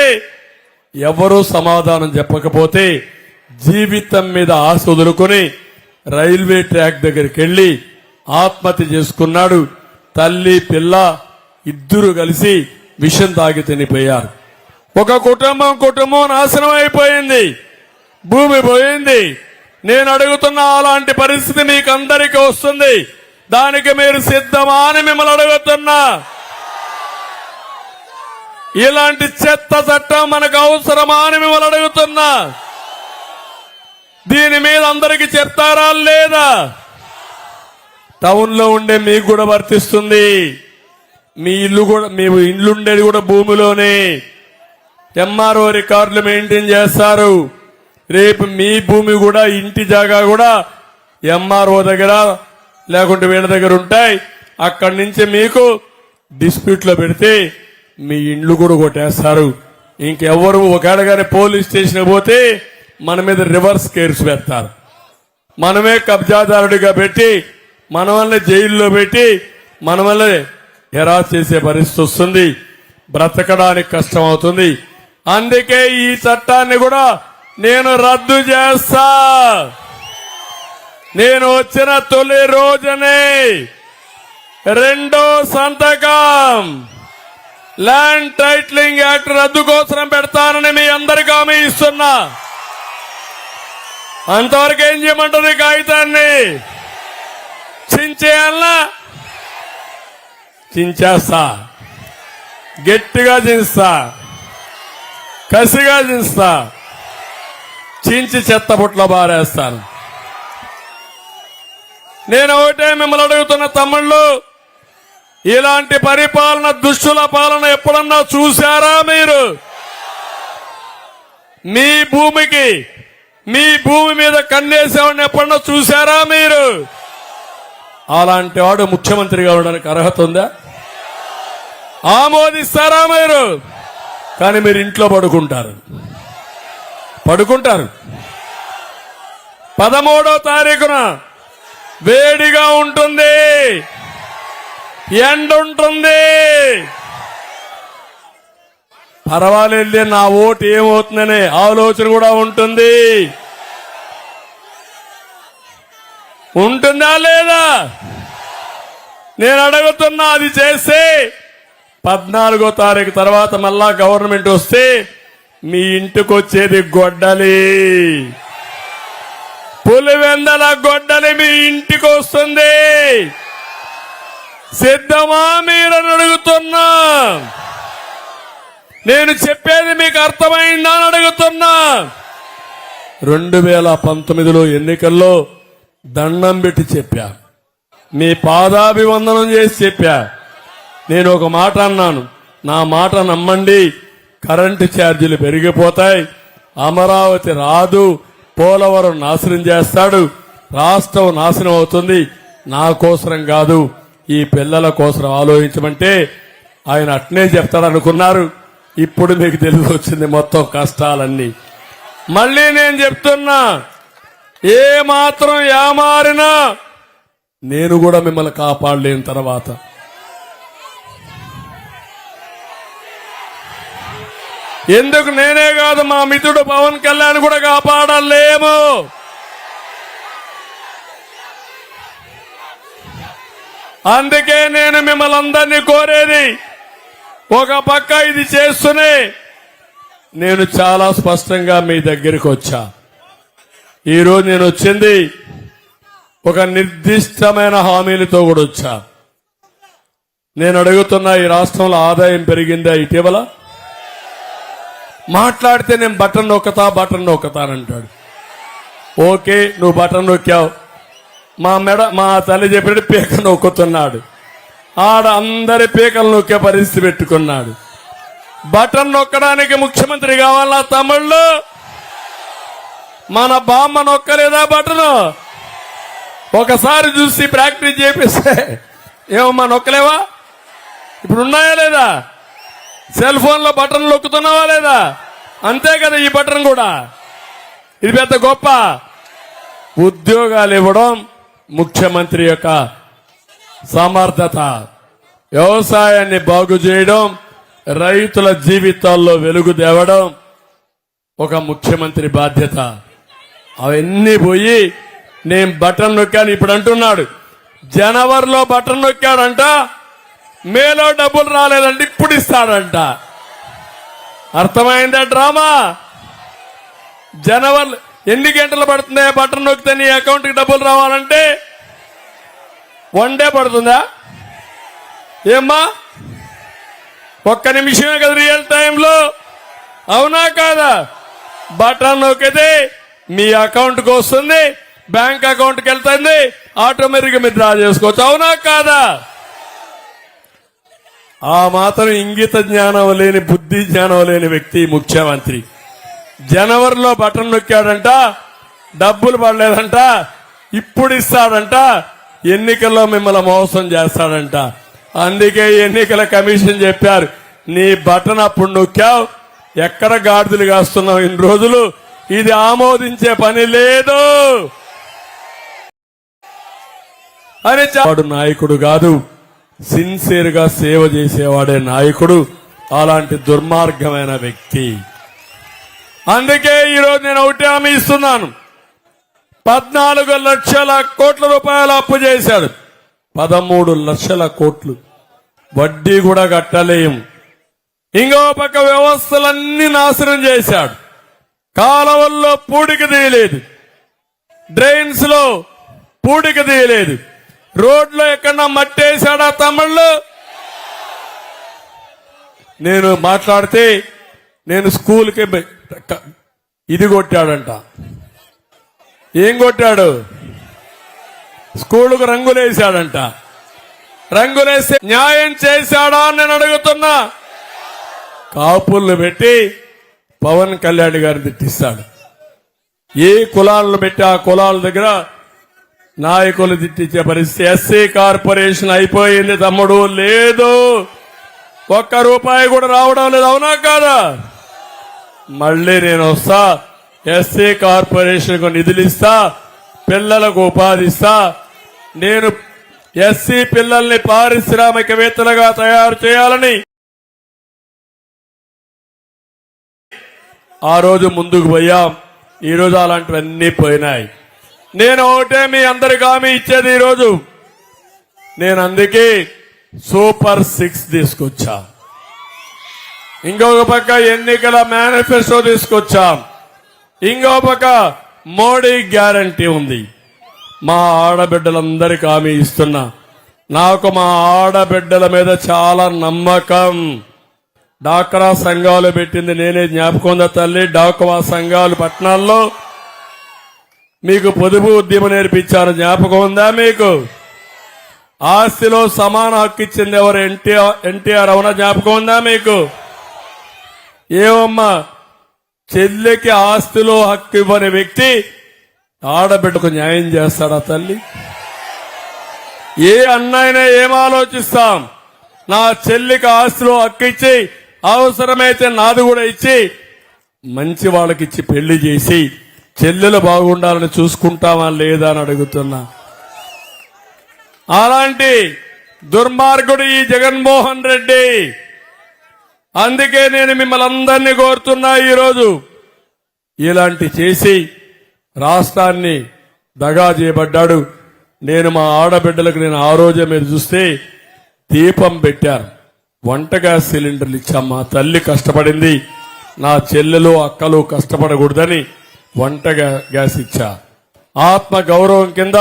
ఎవరూ సమాధానం చెప్పకపోతే జీవితం మీద ఆశ వదులుకొని రైల్వే ట్రాక్ దగ్గరికి వెళ్లి ఆత్మహత్య చేసుకున్నాడు. తల్లి పిల్ల ఇద్దరు కలిసి విషం తాగి చనిపోయారు. ఒక కుటుంబం నాశనం అయిపోయింది, భూమి పోయింది. నేను అడుగుతున్న అలాంటి పరిస్థితి మీకు అందరికీ వస్తుంది. దానికి మీరు సిద్ధమా అని మిమ్మల్ని అడుగుతున్నా. ఇలాంటి చెత్త చట్టం మనకు అవసరమా అని మిమ్మల్ని అడుగుతున్నా. దీని మీద అందరికీ చెప్తారా లేదా? టౌన్ లో ఉండే మీకు కూడా వర్తిస్తుంది. మీ ఇల్లు ఉండేది కూడా భూమిలోనే. ఎంఆర్ఓ రికార్డులు మెయింటైన్ చేస్తారు. రేపు మీ భూమి కూడా, ఇంటి జాగా కూడా ఎంఆర్ఓ దగ్గర లేకుంటే వీళ్ళ దగ్గర ఉంటాయి. అక్కడి నుంచి మీకు డిస్ప్యూట్ లో పెడితే మీ ఇండ్లు కూడా కొట్టేస్తారు. ఇంకెవరు ఒకవేళగానే పోలీస్ స్టేషన్ పోతే మన మీద రివర్స్ కేర్స్ పెడతారు. మనమే కబ్జాదారుడిగా పెట్టి మన వల్ల జైల్లో పెట్టి మన వల్ల హెరాస్ చేసే పరిస్థితి వస్తుంది. బ్రతకడానికి కష్టం అవుతుంది. అందుకే ఈ చట్టాన్ని కూడా నేను రద్దు చేస్తా. నేను వచ్చిన తొలి రోజునే రెండో సంతకం ల్యాండ్ టైటిలింగ్ యాక్ట్ రద్దు కోసం పెడతానని మీ అందరికీ హామీ ఇస్తున్నా. అంతవరకు ఏం చేయమంటుంది? కాగితాన్ని చించేయాలనా? చించేస్తా, గట్టిగా చించుతా, కసిగా చించుతా, చించి చెత్త బుట్లో బారేస్తాను. నేను ఒకటే మిమ్మల్ని అడుగుతున్న తమ్ముళ్ళు, ఇలాంటి పరిపాలన, దుష్టుల పాలన ఎప్పుడన్నా చూశారా మీరు? మీ భూమికి, మీ భూమి మీద కన్నేసేవాడిని ఎప్పుడన్నా చూశారా మీరు? అలాంటి వాడు ముఖ్యమంత్రిగా ఉండడానికి అర్హత ఉందా? ఆమోదిస్తారా మీరు? కానీ మీరు ఇంట్లో పడుకుంటారు. 13వ తారీఖున వేడిగా ఉంటుంది, ఎండ ఉంటుంది. పర్వాలేదు, నా ఓటు ఏమవుతుందనే ఆలోచన కూడా ఉంటుంది. ఉంటుందా లేదా? నేను అడుగుతున్నా. అది చేస్తే 14వ తారీఖు తర్వాత మళ్ళా గవర్నమెంట్ వస్తే మీ ఇంటికి వచ్చేది గొడ్డలి, పులివెందల గొడ్డలి మీ ఇంటికి వస్తుంది. సిద్ధమా మీరని అడుగుతున్నా. నేను చెప్పేది మీకు అర్థమైందా అని అడుగుతున్నా. 2019లో ఎన్నికల్లో దండం పెట్టి చెప్పా, మీ పాదాభివందనం చేసి చెప్పా. నేను ఒక మాట అన్నాను, నా మాట నమ్మండి, కరెంటు ఛార్జీలు పెరిగిపోతాయి, అమరావతి రాదు, పోలవరం నాశనం చేస్తాడు, రాష్ట్రం నాశనం అవుతుంది, నా కోసరం కాదు ఈ పిల్లల కోసం ఆలోచించమంటే ఆయన అట్నే చెప్తాడనుకున్నారు. ఇప్పుడు మీకు తెలిసి వచ్చింది మొత్తం కష్టాలన్నీ. మళ్ళీ నేను చెప్తున్నా, ఏ మాత్రం ఏమారినా నేను కూడా మిమ్మల్ని కాపాడలేని తర్వాత ఎందుకు నేనే కాదు మా మిత్రుడు పవన్ కళ్యాణ్ కూడా కాపాడలేము. అందుకే నేను మిమ్మల్ని అందరినీ కోరేది, ఒక పక్క ఇది చేస్తూనే నేను చాలా స్పష్టంగా మీ దగ్గరికి వచ్చా. ఈరోజు నేను వచ్చింది ఒక నిర్దిష్టమైన హామీలతో కూడా వచ్చా. నేను అడుగుతున్నా, ఈ రాష్ట్రంలో ఆదాయం పెరిగిందా ఇటీవల? మాట్లాడితే నేను బటన్ నొక్కతానంటాడు. ఓకే, నువ్వు బటన్ నొక్కావు, మా తల్లి చెప్పినట్టు పీక నొక్కుతున్నాడు. ఆడ అందరి పీకలు నొక్కే పరిస్థితి పెట్టుకున్నాడు. బటన్ నొక్కడానికి ముఖ్యమంత్రి కావాలా తమ్ముళ్ళు? మన బామ్మ నొక్కలేదా బటను? ఒకసారి చూసి ప్రాక్టీస్ చేపిస్తే ఏమమ్మా నొక్కలేవా? ఇప్పుడు ఉన్నాయా లేదా? సెల్ ఫోన్ లో బటన్ నొక్కుతున్నావా లేదా? అంతే కదా ఈ బటన్ కూడా. ఇది పెద్ద గొప్ప. ఉద్యోగాలు ఇవ్వడం ముఖ్యమంత్రి యొక్క సమర్థత, వ్యవసాయాన్ని బాగు చేయడం, రైతుల జీవితాల్లో వెలుగు తేవడం ఒక ముఖ్యమంత్రి బాధ్యత. అవన్నీ పోయి నేను బటన్ నొక్కాను ఇప్పుడు అంటున్నాడు. జనవరిలో బటన్ నొక్కాడంట, మేలో డబ్బులు రాలేదంటే ఇప్పుడు ఇస్తాడంట. అర్థమైందా డ్రామా? జనవరి ఎన్ని గంటలు పడుతుందా బటన్ నొక్కితే నీ అకౌంట్కి డబ్బులు రావాలంటే? 1 డే పడుతుందా? ఏమ్మా, ఒక్క నిమిషమే కదా రియల్ టైంలో, అవునా కాదా? బటన్ నొక్కితే మీ అకౌంట్కి వస్తుంది, బ్యాంక్ అకౌంట్కి వెళ్తుంది, ఆటోమేటిక్గా మీరు డ్రా చేసుకోవచ్చు, అవునా కాదా? ఆ మాత్రం ఇంగిత జ్ఞానం లేని, బుద్ధి జ్ఞానం లేని వ్యక్తి ముఖ్యమంత్రి. జనవరిలో బటన్ నొక్కాడంట, డబ్బులు పడలేదంట, ఇప్పుడు ఇస్తాడంట, ఎన్నికల్లో మిమ్మల్ని మోసం చేస్తాడంట. అందుకే ఎన్నికల కమిషన్ చెప్పారు, నీ బటన్ అప్పుడు నొక్కావు, ఎక్కడ గాడిదలు కాస్తున్నావు ఇన్ని రోజులు, ఇది ఆమోదించే పని లేదు అని. వాడు నాయకుడు కాదు, సిన్సియర్ గా సేవ చేసేవాడే నాయకుడు. అలాంటి దుర్మార్గమైన వ్యక్తి. అందుకే ఈరోజు నేను ఒకటి హామీ ఇస్తున్నాను. 14 లక్షల కోట్ల రూపాయలు అప్పు చేశాడు, 13 లక్షల కోట్లు వడ్డీ కూడా కట్టలేం. ఇంకో పక్క వ్యవస్థలన్నీ నాశనం చేశాడు. కాలువల్లో పూడిక తీయలేదు, డ్రైన్స్ లో పూడిక తీయలేదు, రోడ్లో ఎక్కడన్నా మట్టేశాడా తమ్ముళ్ళు? నేను మాట్లాడితే నేను స్కూల్కి ఇది కొట్టాడంట. ఏం కొట్టాడు? స్కూలుకు రంగులేశాడంట. రంగులేస్తే న్యాయం చేశాడా అని నేను అడుగుతున్నా. కాపులను పెట్టి పవన్ కళ్యాణ్ గారిని తిట్టిస్తాడు. ఏ కులాలను పెట్టి ఆ కులాల దగ్గర నాయకులు తిట్టించే పరిస్థితి. ఎస్సీ కార్పొరేషన్ అయిపోయింది తమ్ముడు, లేదు, ₹1 కూడా రావడం లేదు, అవునా కాదా? మళ్ళీ నేను వస్తా, ఎస్సీ కార్పొరేషన్ కు నిధులు ఇస్తా, పిల్లలకు ఉపాధి ఇస్తా. నేను ఎస్సీ పిల్లల్ని పారిశ్రామికవేత్తలుగా తయారు చేయాలని ఆ రోజు ముందుకు పోయాం. ఈ రోజు అలాంటివన్నీ పోయినాయి. నేను ఒకటే మీ అందరికి హామీ ఇచ్చేది ఈరోజు, నేను అందుకే సూపర్ 6 తీసుకొచ్చా. ఇంకొక పక్క ఎన్నికల మేనిఫెస్టో తీసుకొచ్చాం. ఇంకో పక్క మోడీ గ్యారంటీ ఉంది. మా ఆడబిడ్డలందరికీ హామీ ఇస్తున్నా, నాకు మా ఆడబిడ్డల మీద చాలా నమ్మకం. డాక్రా సంఘాలు పెట్టింది నేనే, జ్ఞాపకం ఉందా తల్లి? డాక్రా సంఘాలు పట్టణాల్లో మీకు పొదుపు ఉద్యమం నేర్పించారు, జ్ఞాపకం ఉందా మీకు? ఆస్తిలో సమాన హక్కు ఇచ్చింది ఎవరు? ఎన్టీఆర్, అవునా? జ్ఞాపకం ఉందా మీకు? ఏమమ్మా, చెల్లికి ఆస్తిలో హక్కు ఇవ్వని వ్యక్తి ఆడబిడ్డకు న్యాయం చేస్తాడా తల్లి? ఏ అన్నైనా ఏం ఆలోచిస్తాం? నా చెల్లికి ఆస్తిలో హక్కు ఇచ్చి, అవసరమైతే నాది కూడా ఇచ్చి, మంచి వాళ్ళకి ఇచ్చి పెళ్లి చేసి చెల్లెలు బాగుండాలని చూసుకుంటామా లేదా అని అడుగుతున్నా. అలాంటి దుర్మార్గుడు ఈ జగన్మోహన్ రెడ్డి. అందుకే నేను మిమ్మల్ని అందరినీ కోరుతున్నా, ఈరోజు ఇలాంటి చేసి రాష్ట్రాన్ని దగా చేయబడ్డాడు. నేను మా ఆడబిడ్డలకు నేను ఆ రోజే మీరు చూస్తే దీపం పెట్టారు, వంట గ్యాస్ సిలిండర్లు ఇచ్చాం. మా తల్లి కష్టపడింది, నా చెల్లెలు అక్కలు కష్టపడకూడదని వంట గ్యాస్ ఇచ్చా. ఆత్మ గౌరవం కింద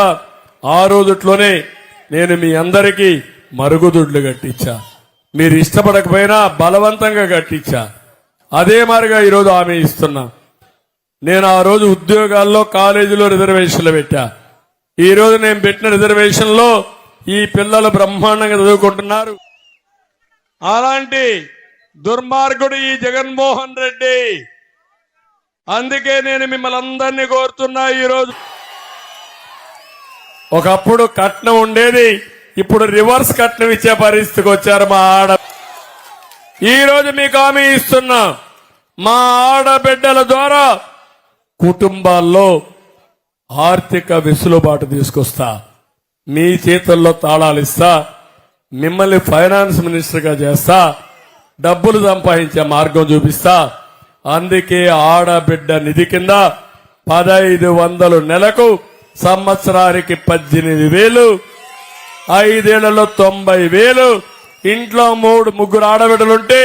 ఆ రోజుట్లోనే నేను మీ అందరికీ మరుగుదొడ్లు కట్టించా. మీరు ఇష్టపడకపోయినా బలవంతంగా కట్టించా. అదే మారిగా ఈరోజు హామీ ఇస్తున్నా. నేను ఆ రోజు ఉద్యోగాల్లో కాలేజీలో రిజర్వేషన్లు పెట్టా. ఈ రోజు నేను పెట్టిన రిజర్వేషన్లో ఈ పిల్లలు బ్రహ్మాండంగా చదువుకుంటున్నారు. అలాంటి దుర్మార్గుడు ఈ జగన్మోహన్ రెడ్డి. అందుకే నేను మిమ్మల్ని అందరినీ కోరుతున్నా, ఈరోజు ఒకప్పుడు కట్నం ఉండేది, ఇప్పుడు రివర్స్ కట్నం ఇచ్చే పరిస్థితికి వచ్చారు మా ఆడ. ఈ రోజు మీకు హామీ ఇస్తున్నా, మా ఆడబిడ్డల ద్వారా కుటుంబాల్లో ఆర్థిక వెసులుబాటు తీసుకొస్తా. మీ చేతుల్లో తాళాలు ఇస్తా, మిమ్మల్ని ఫైనాన్స్ మినిస్టర్ గా చేస్తా, డబ్బులు సంపాదించే మార్గం చూపిస్తా. అందుకే ఆడబిడ్డ నిధి కింద 1500 నెలకు, సంవత్సరానికి 18,000, 5 ఏళ్లలో 90,000. ఇంట్లో 3-3 ఆడబిడ్డలుంటే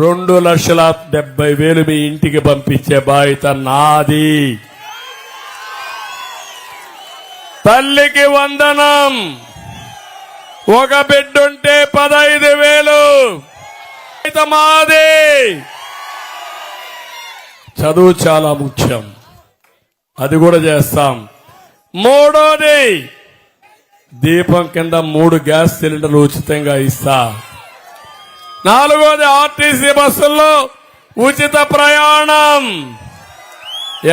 2,70,000 మీ ఇంటికి పంపించే బాధ్యత నాది. తల్లికి వందనం. ఒక బిడ్డుంటే 15,000 మాది. చదువు చాలా ముఖ్యం, అది కూడా చేస్తాం. మూడోది, దీపం కింద 3 గ్యాస్ సిలిండర్లు ఉచితంగా ఇస్తా. నాలుగోది, ఆర్టీసీ బస్సుల్లో ఉచిత ప్రయాణం.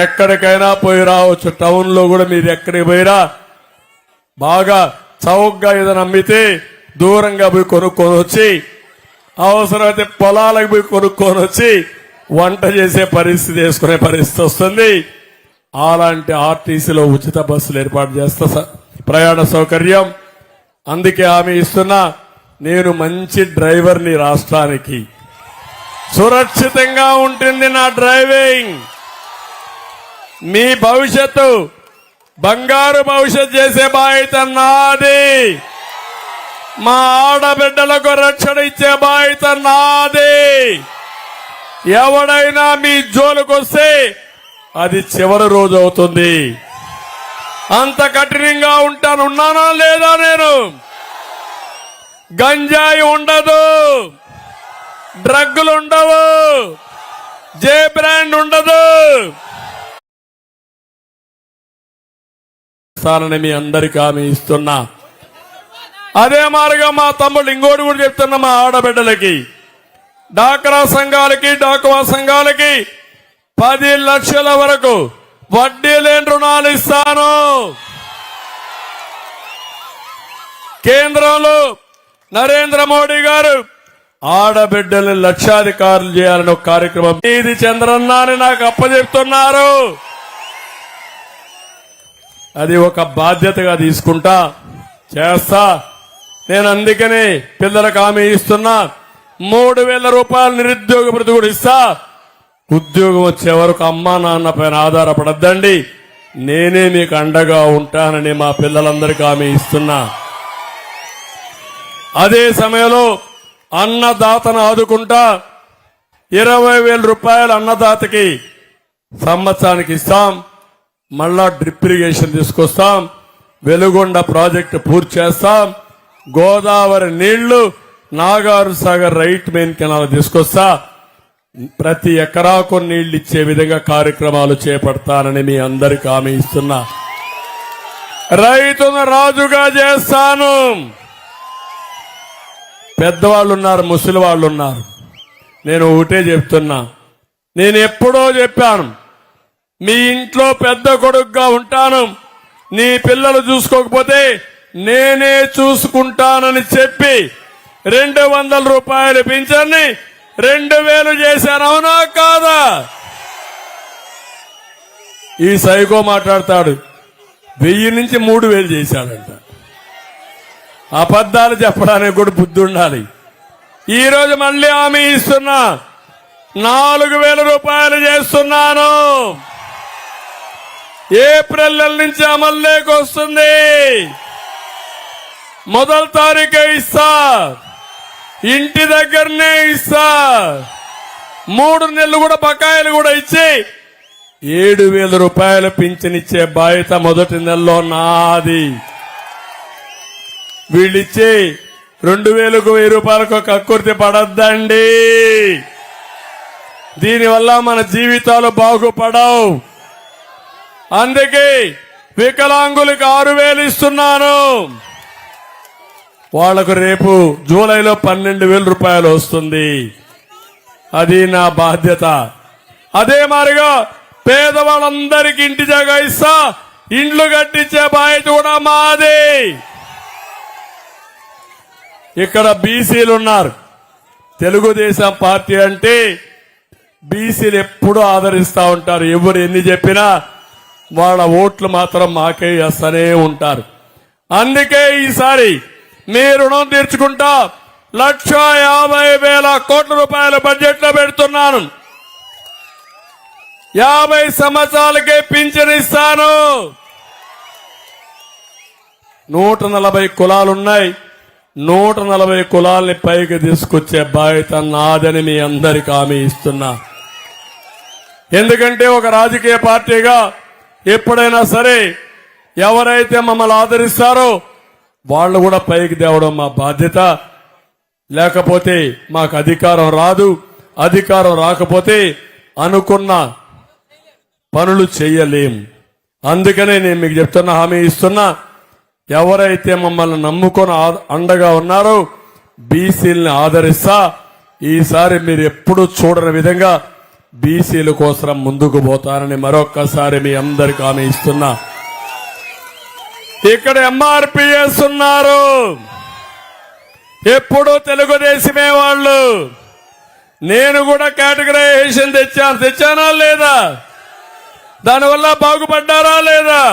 ఎక్కడికైనా పోయి రావచ్చు. టౌన్ లో కూడా మీరు ఎక్కడికి పోయినా బాగా చౌకగా ఏదైనా అమ్మితే దూరంగా పోయి కొనుక్కొని వచ్చి, అవసరమైతే పొలాలకు పోయి కొనుక్కొని వచ్చి వంట చేసే పరిస్థితి, వేసుకునే పరిస్థితి వస్తుంది. అలాంటి ఆర్టీసీలో ఉచిత బస్సులు ఏర్పాటు చేస్తా, ప్రయాణ సౌకర్యం. అందుకే హామీ ఇస్తున్నా, నేను మంచి డ్రైవర్ని, రాష్ట్రానికి సురక్షితంగా ఉంటుంది నా డ్రైవింగ్. మీ భవిష్యత్తు, బంగారు భవిష్యత్తు చేసే బాధ్యత నాది. మా ఆడబిడ్డలకు రక్షణ ఇచ్చే బాధ్యత నాది. ఎవడైనా మీ జోలుకొస్తే అది చివరి రోజు అవుతుంది. అంత కఠినంగా ఉన్నానా లేదా? నేను గంజాయి ఉండదు, డ్రగ్గులు ఉండవు, జే బ్రాండ్ ఉండదు. మీ అందరికీ హామీ ఇస్తున్నా. అదే మారిగా మా తమ్ముడు ఇంకోటి కూడా చెప్తున్నా, మా ఆడబిడ్డలకి, డాక్రా సంఘాలకి, డాక్వా సంఘాలకి 10 లక్షల వరకు వడ్డీ లేని రుణాలు ఇస్తాను. కేంద్రంలో నరేంద్ర మోడీ గారు ఆడబిడ్డల్ని లక్షాధికారులు చేయాలని ఒక కార్యక్రమం, ఇది చంద్రన్న అని నాకు అప్పచెప్తున్నారు. అది ఒక బాధ్యతగా తీసుకుంటా, చేస్తా. నేను అందుకనే పిల్లలకు హామీ ఇస్తున్నా, 3,000 రూపాయలు నిరుద్యోగ భృతి కూడా ఇస్తా. ఉద్యోగం వచ్చే వరకు అమ్మా నాన్న పైన ఆధారపడద్దండి, నేనే మీకు అండగా ఉంటానని మా పిల్లలందరికీ హామీ ఇస్తున్నా. అదే సమయంలో అన్నదాతను ఆదుకుంటా. 20,000 రూపాయలు అన్నదాతకి సంవత్సరానికి ఇస్తాం. మళ్ళా డ్రిప్ ఇరిగేషన్ తీసుకొస్తాం. వెలుగొండ ప్రాజెక్టు పూర్తి చేస్తాం. గోదావరి నీళ్లు నాగారు సాగర్ రైట్ మెయిన్ కెనాల్ తీసుకొస్తా ప్రతి ఎకరాకు నీళ్లు ఇచ్చే విధంగా కార్యక్రమాలు చేపడతానని మీ అందరికి హామీ ఇస్తున్నా. రైతును రాజుగా చేస్తాను. పెద్దవాళ్ళు ఉన్నారు, ముసలి వాళ్ళు ఉన్నారు. నేను ఒకటే చెప్తున్నా, నేను ఎప్పుడో చెప్పాను, మీ ఇంట్లో పెద్ద కొడుకుగా ఉంటాను, నీ పిల్లలు చూసుకోకపోతే నేనే చూసుకుంటానని చెప్పి 200 రూపాయలు పింఛన్ని 2000 చేశాను. అవునా కాదా? ఈ సైకో మాట్లాడతాడు 1000 నుంచి 3000 చేశాడంట. అబద్ధాలు చెప్పడానికి కూడా బుద్ధి ఉండాలి. ఈ రోజు మళ్ళీ హామీ ఇస్తున్నా, 4000 రూపాయలు చేస్తున్నాను. ఏప్రిల్ నెల నుంచి అమల్లోకి వస్తుంది. మొదటి తారీఖే ఇస్తా, ఇంటి దగ్గరనే ఇస్తా. 3 నెలలు కూడా బకాయిలు కూడా ఇచ్చి 7000 రూపాయలు పింఛనిచ్చే బాధ్యత మొదటి నెలలో నాది. వీళ్ళిచ్చి 2000కు 1000 రూపాయలకు కక్కుర్తి పడద్దండి. దీనివల్ల మన జీవితాలు బాగుపడవు. అందుకే వికలాంగులకు 6000 ఇస్తున్నాను. వాళ్లకు రేపు జూలైలో 12,000 రూపాయలు వస్తుంది. అది నా బాధ్యత. అదే మారిగా పేదవాళ్ళందరికీ ఇంటి జాగా ఇస్తా, ఇండ్లు కట్టించే బాధ్యత కూడా మాది. ఇక్కడ బీసీలు ఉన్నారు. తెలుగుదేశం పార్టీ అంటే బీసీలు ఎప్పుడూ ఆదరిస్తా ఉంటారు. ఎవరు ఎన్ని చెప్పినా వాళ్ళ ఓట్లు మాత్రం మాకే వేస్తూనే ఉంటారు. అందుకే ఈసారి మీ రుణం తీర్చుకుంటా 1,50,000 కోట్ల రూపాయల బడ్జెట్ లో పెడుతున్నాను. 50 సంవత్సరాలకే పింఛన్ ఇస్తాను. 140 కులాలున్నాయి. 140 కులాల్ని పైకి తీసుకొచ్చే బాధ్యత నాదని మీ అందరికీ హామీ ఇస్తున్నా. ఎందుకంటే ఒక రాజకీయ పార్టీగా ఎప్పుడైనా సరే ఎవరైతే మమ్మల్ని ఆదరిస్తారో వాళ్ళు కూడా పైకి తేవడం మా బాధ్యత. లేకపోతే మాకు అధికారం రాదు. అధికారం రాకపోతే అనుకున్న పనులు చేయలేం. అందుకనే నేను మీకు చెప్తున్నా, హామీ ఇస్తున్నా, ఎవరైతే మమ్మల్ని నమ్ముకొని అండగా ఉన్నారో బీసీలను ఆదరిస్తా. ఈసారి మీరు ఎప్పుడు చూడని విధంగా బీసీల కోసం ముందుకు పోతానని మరొక్కసారి మీ అందరికీ హామీ ఇస్తున్నా. ఇక్కడ ఎంఆర్పీఎస్ ఉన్నారు. ఎప్పుడు తెలుగుదేశమే వాళ్ళు. నేను కూడా కేటగరైజేషన్ తెచ్చానా లేదా? దానివల్ల బాగుపడ్డారా లేదా?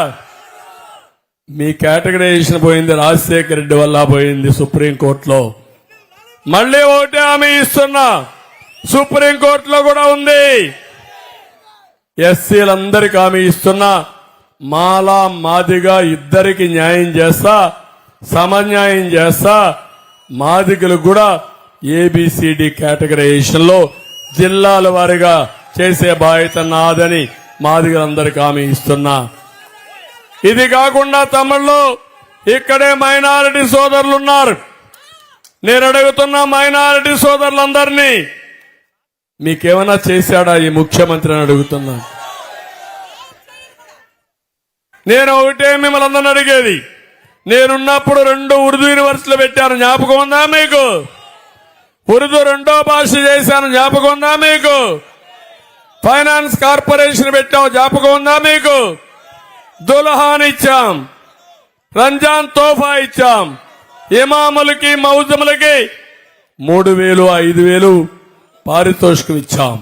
మీ కేటగరైజేషన్ పోయింది రాజశేఖర రెడ్డి వల్ల పోయింది సుప్రీంకోర్టులో. మళ్లీ ఒకటే హామీ ఇస్తున్నా, సుప్రీంకోర్టులో కూడా ఉంది. ఎస్సీలందరికీ హామీ ఇస్తున్నా, మాలా మాదిగా ఇద్దరికి న్యాయం చేస్తా, సమన్యాయం చేస్తా. మాదిగలు కూడా ఏబిసిడి కేటగరైజేషన్ లో జిల్లాల వారీగా చేసే బాధ్యత నాదని మాదిగలందరికీ హామీ ఇస్తున్నా. ఇది కాకుండా తమిళ్లో ఇక్కడే మైనారిటీ సోదరులున్నారు. నేను అడుగుతున్న మైనారిటీ సోదరులందరినీ, మీకేమైనా చేశాడా ఈ ముఖ్యమంత్రి అని అడుగుతున్నా. నేను ఒకటే మిమ్మల్ని అందరిని అడిగేది, నేనున్నప్పుడు 2 ఉర్దూ యూనివర్సిటీలు పెట్టాను, జ్ఞాపకం ఉందా మీకు? ఉర్దూ 2వ భాష చేశాను, జ్ఞాపకం ఉందా మీకు? ఫైనాన్స్ కార్పొరేషన్ పెట్టాం, జ్ఞాపకం ఉందా మీకు? దుల్హాన్ ఇచ్చాం, రంజాన్ తోఫా ఇచ్చాం, ఇమాములకి మౌజములకి 3,000 5,000 పారితోషికం ఇచ్చాం.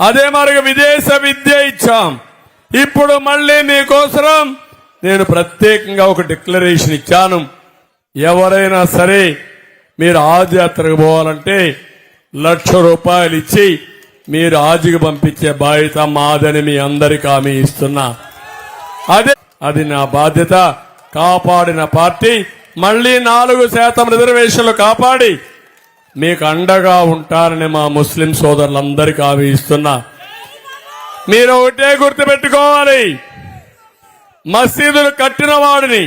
అదే మరి విదేశ విద్య ఇచ్చాం. ఇప్పుడు మళ్లీ మీకోసం నేను ప్రత్యేకంగా ఒక డిక్లరేషన్ ఇచ్చాను. ఎవరైనా సరే మీరు హాజ్ యాత్రకు పోవాలంటే 1,00,000 రూపాయలు ఇచ్చి మీరు హాజ్కి పంపించే బాధ్యత మాదని మీ అందరికీ హామీ ఇస్తున్నా. అది నా బాధ్యత. కాపాడిన పార్టీ మళ్లీ 4% రిజర్వేషన్లు కాపాడి మీకు అండగా ఉంటారని మా ముస్లిం సోదరులందరికీ హామీ ఇస్తున్నా. మీరు ఒకటే గుర్తుపెట్టుకోవాలి, మసీదులు కట్టిన వాడిని,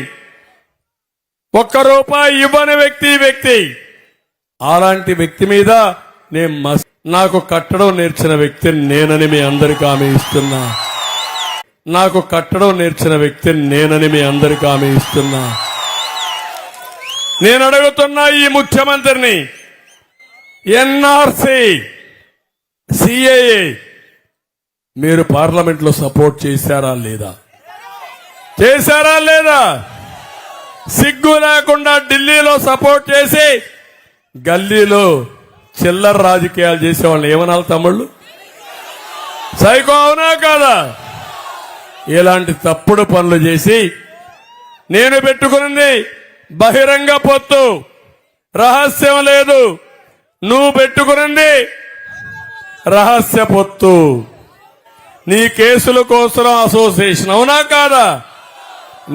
1 రూపాయి ఇవ్వని వ్యక్తి అలాంటి వ్యక్తి మీద నాకు కట్టడం నేర్చిన వ్యక్తి నేనని మీ అందరికీ హామీ ఇస్తున్నా. నాకు కట్టడం నేర్చిన వ్యక్తి నేనని మీ అందరికీ హామీ ఇస్తున్నా. నేను అడుగుతున్నా ఈ ముఖ్యమంత్రిని, ఎన్ఆర్సీ, సిఏఏ మీరు పార్లమెంట్ లో సపోర్ట్ చేశారా లేదా? చేశారా లేదా? సిగ్గు లేకుండా ఢిల్లీలో సపోర్ట్ చేసి గల్లీలో చిల్లర రాజకీయాలు చేసేవాళ్ళు ఏమనాలి తమ్ముళ్ళు? సైకో అవునా కాదా? ఇలాంటి తప్పుడు పనులు చేసి నేను పెట్టుకున్నది బహిరంగ పొత్తు, రహస్యం లేదు. నువ్వు పెట్టుకున్నది రహస్య పొత్తు. నీ కేసుల కోసం అసోసియేషన్ అవునా కాదా?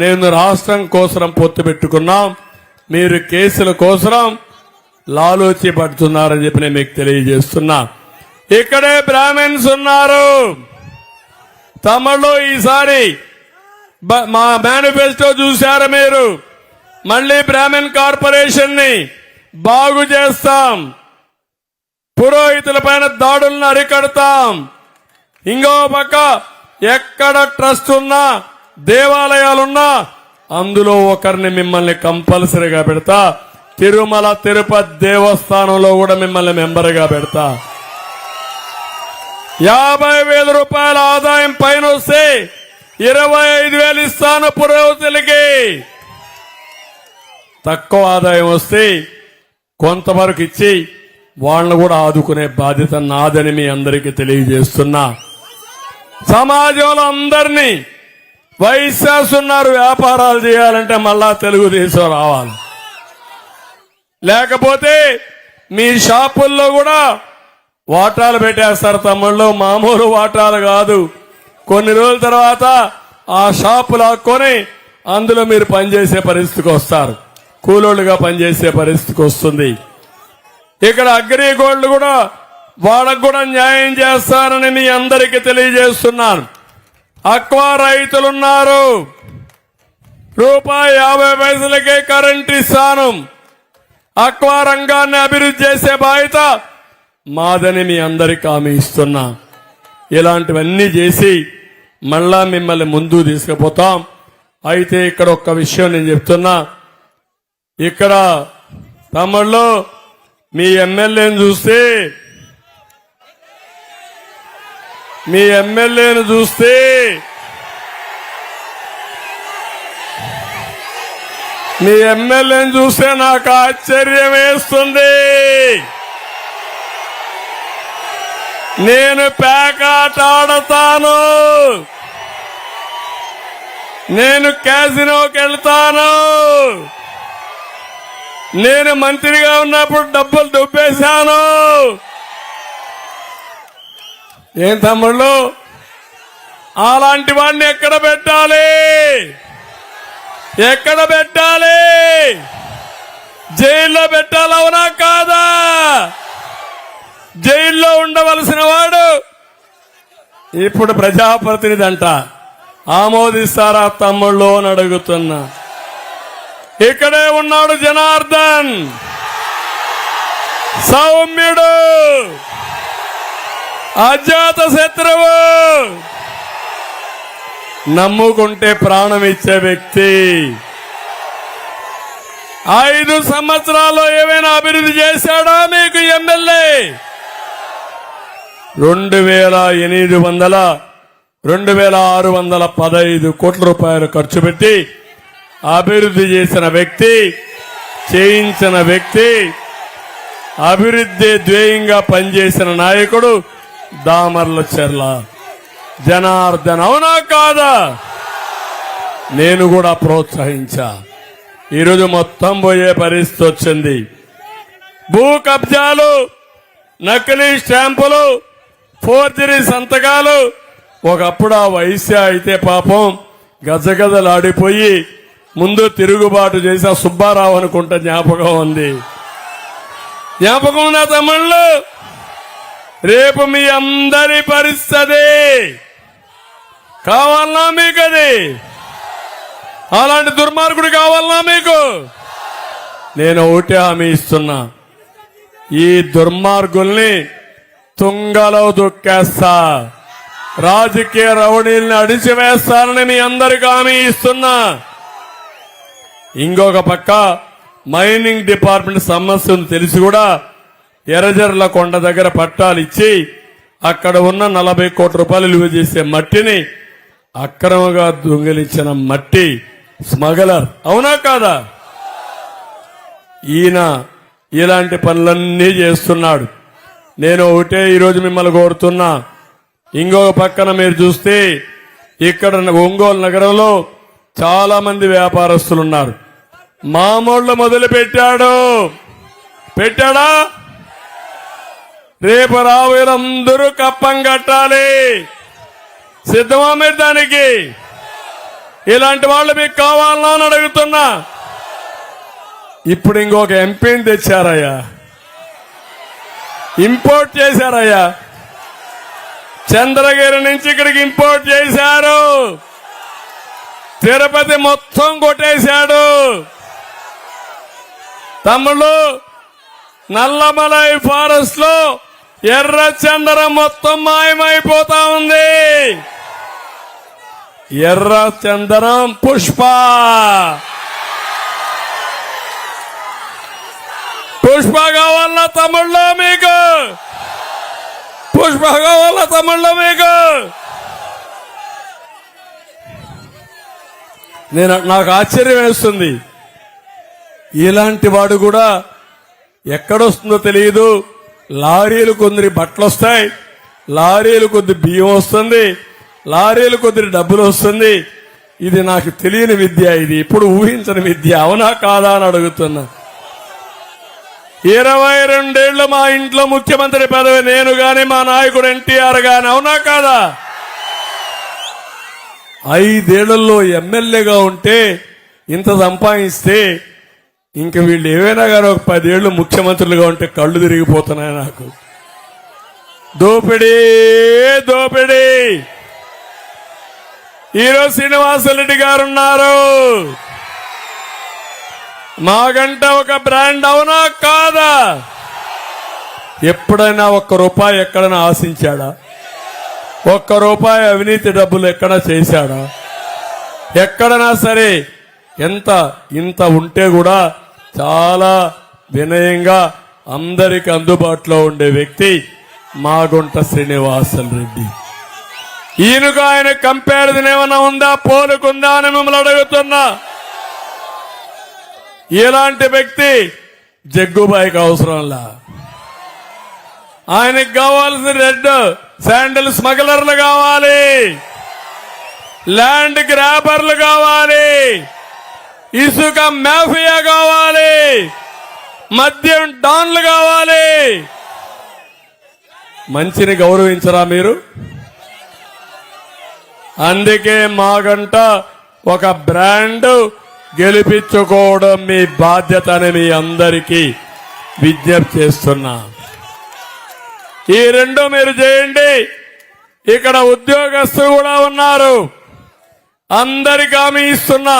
నేను రాష్ట్రం కోసం పొత్తు పెట్టుకున్నాం, మీరు కేసుల కోసం లాలోచి పడుతున్నారని చెప్పి నేను మీకు తెలియజేస్తున్నా. ఇక్కడే బ్రాహ్మణ్స్ ఉన్నారు తమలో. ఈసారి మా మేనిఫెస్టో చూశారు మీరు. మళ్లీ బ్రాహ్మణ్ కార్పొరేషన్ ని బాగు చేస్తాం, పురోహితుల పైన దాడులను అరికడతాం. ఇంకో పక్క ఎక్కడ ట్రస్ట్ ఉన్నా, దేవాలయాలున్నా అందులో ఒకరిని మిమ్మల్ని కంపల్సరీగా పెడతా. తిరుమల తిరుపతి దేవస్థానంలో కూడా మిమ్మల్ని మెంబర్గా పెడతా. 50,000 రూపాయల ఆదాయం పైన వస్తే 25,000 ఇస్తాను పురోహితులకి. తక్కువ ఆదాయం వస్తే కొంతవరకు ఇచ్చి వాళ్ళను కూడా ఆదుకునే బాధ్యత నాదని మీ అందరికీ తెలియజేస్తున్నా. సమాజంలో అందరినీ వైశ్యాస్ ఉన్నారు, వ్యాపారాలు చేయాలంటే మళ్ళా తెలుగుదేశం రావాలి. లేకపోతే మీ షాపుల్లో కూడా వాటాలు పెట్టేస్తారు తమ్ముళ్ళు. మామూలు వాటాలు కాదు. కొన్ని రోజుల తర్వాత ఆ షాపు లాక్కొని అందులో మీరు పనిచేసే పరిస్థితికి వస్తారు, కూలోళ్లుగా పనిచేసే పరిస్థితికి వస్తుంది. ఇక్కడ అగ్రిగోల్డ్ కూడా వాళ్ళకు కూడా న్యాయం చేస్తారని మీ అందరికీ తెలియజేస్తున్నాను. అక్వా రైతులున్నారు, ₹50 కరెంట్ ఇస్తాను. అక్వా రంగాన్ని అభివృద్ధి చేసే బాధ్యత మాదని మీ అందరికీ హామీ ఇస్తున్నా. ఇలాంటివన్నీ చేసి మళ్ళా మిమ్మల్ని ముందు తీసుకుపోతాం. అయితే ఇక్కడ ఒక్క విషయం నేను చెప్తున్నా. ఇక్కడ తమ్ముళ్ళు మీ ఎమ్మెల్యేను చూస్తే నాకు ఆశ్చర్యం వేస్తుంది. నేను పేకాట ఆడతాను, నేను క్యాసినోకి వెళ్తాను, నేను మంత్రిగా ఉన్నప్పుడు డబ్బులు దుబ్బేశాను. ఏం తమ్ముళ్ళు, అలాంటి వాడిని ఎక్కడ పెట్టాలి? ఎక్కడ పెట్టాలి? జైల్లో పెట్టాలి అవునా కాదా? జైల్లో ఉండవలసిన వాడు ఇప్పుడు ప్రజాప్రతినిధి అంట. ఆమోదిస్తారా తమ్ముళ్ళు అని అడుగుతున్నా. ఇక్కడే ఉన్నాడు జనార్దన్, సౌమ్యుడు, అజాత శత్రువు, నమ్ముకుంటే ప్రాణం ఇచ్చే వ్యక్తి. 5 సంవత్సరాల్లో ఏమైనా అభివృద్ధి చేశాడా మీకు ఎమ్మెల్యే? 2,615 కోట్ల రూపాయలు ఖర్చు పెట్టి అభివృద్ధి చేసిన వ్యక్తి, చేయించిన వ్యక్తి, అభివృద్ధి ధ్యేయంగా పనిచేసిన నాయకుడు దామర్ల చెర్ల జనార్దన్. అవునా కాదా? నేను కూడా ప్రోత్సహించా. ఈరోజు మొత్తం పోయే పరిస్థితి వచ్చింది. భూ కబ్జాలు, నకిలీ స్టాంపులు, ఫోర్జరీ సంతకాలు. ఒకప్పుడు ఆ వైశ్య అయితే పాపం గజగజలాడిపోయి ముందు తిరుగుబాటు చేసి ఆ సుబ్బారావు అనుకుంటా జ్ఞాపకం ఉంది. జ్ఞాపకం ఉందా తమ్ముళ్ళు? రేపు మీ అందరి పరిస్థితి కావాలన్నా మీకు? అది అలాంటి దుర్మార్గుడు కావాలన్నా మీకు? నేను ఒకటే హామీ ఇస్తున్నా, ఈ దుర్మార్గుల్ని తుంగలో దొక్కేస్తా, రాజకీయ రౌడీల్ని అడిచివేస్తానని మీ అందరికీ హామీ ఇస్తున్నా. ఇంకొక పక్క మైనింగ్ డిపార్ట్మెంట్ సమస్య ఉంది తెలిసి కూడా ఎర్రజర్ల కొండ దగ్గర పట్టాలు ఇచ్చి అక్కడ ఉన్న 40 కోట్ల రూపాయలు విలువ చేసే మట్టిని అక్రమంగా దొంగిలించిన మట్టి స్మగ్లర్, అవునా కాదా? ఈయన ఇలాంటి పనులన్నీ చేస్తున్నాడు. నేను ఒకటే ఈరోజు మిమ్మల్ని కోరుతున్నా, ఇంకొక పక్కన మీరు చూస్తే ఇక్కడ ఒంగోలు నగరంలో చాలా మంది వ్యాపారస్తులున్నారు. మామూళ్ళు మొదలు పెట్టాడా? రేపు రావులందరూ కప్పం కట్టాలి. సిద్ధమా మీరు దానికి? ఇలాంటి వాళ్ళు మీకు కావాలన్నా అని అడుగుతున్నా. ఇప్పుడు ఇంకొక ఎంపీని తెచ్చారయ్యా, ఇంపోర్ట్ చేశారయ్యా. చంద్రగిరి నుంచి ఇక్కడికి ఇంపోర్ట్ చేశారు. తిరుపతి మొత్తం కొట్టేశాడు. తమ్ముళ్ళు, నల్లమలై ఫారెస్ట్ లో ఎర్రచందనం మొత్తం మాయమైపోతా ఉంది. ఎర్రచందనం పుష్ప కావాలా తమ్ముళ్ళు మీకు? పుష్ప కావాలా తమ్ముళ్ళు మీకు? నాకు ఆశ్చర్యం వేస్తుంది. ఇలాంటి వాడు కూడా ఎక్కడొస్తుందో తెలియదు. లారీలు కొందరి బట్టలు వస్తాయి, లారీలు కొద్ది బియ్యం వస్తుంది, లారీలు కొద్ది డబ్బులు వస్తుంది. ఇది నాకు తెలియని విద్య, ఇది ఇప్పుడు ఊహించని విద్య. అవునా కాదా అని అడుగుతున్నా. 22 ఏళ్లు మా ఇంట్లో ముఖ్యమంత్రి పదవి నేను గాని మా నాయకుడు ఎన్టీఆర్ గాని, అవునా కాదా? 5 ఏళ్లలో ఎమ్మెల్యేగా ఉంటే ఇంత సంపాదిస్తే ఇంక వీళ్ళు ఏవైనా కానీ ఒక 10 ఏళ్లు ముఖ్యమంత్రులుగా ఉంటే కళ్ళు తిరిగిపోతున్నాయి నాకు. దోపిడీ. ఈరోజు శ్రీనివాసరెడ్డి గారు ఉన్నారు. మాగంట ఒక బ్రాండ్, అవునా కాదా? ఎప్పుడైనా ₹1 ఎక్కడైనా ఆశించాడా? ₹1 అవినీతి డబ్బులు ఎక్కడ చేశాడా? ఎక్కడైనా సరే ఇంత ఉంటే కూడా చాలా వినయంగా అందరికి అందుబాటులో ఉండే వ్యక్తి మాగుంట శ్రీనివాసరెడ్డి. ఈయనకు ఆయన కంపారిజన్ ఏమైనా ఉందా, పోలుకుందా అని మిమ్మల్ని అడుగుతున్నా. ఇలాంటి వ్యక్తి జగ్గుబాయికి అవసరంలా. ఆయనకు కావాల్సిన రెడ్ శాండిల్ స్మగ్లర్లు కావాలి, ల్యాండ్ గ్రాబర్లు కావాలి, ఇసుక మాఫియా కావాలి, మద్యం డాన్లు కావాలి. మంచిని గౌరవించరా మీరు? అందుకే మాగంట ఒక బ్రాండ్ గెలిపించుకోవడం మీ బాధ్యత అని మీ అందరికీ విజ్ఞప్తి చేస్తున్నా. ఈ 2 మీరు చేయండి. ఇక్కడ ఉద్యోగస్తులు కూడా ఉన్నారు, అందరికీ హామీ ఇస్తున్నా.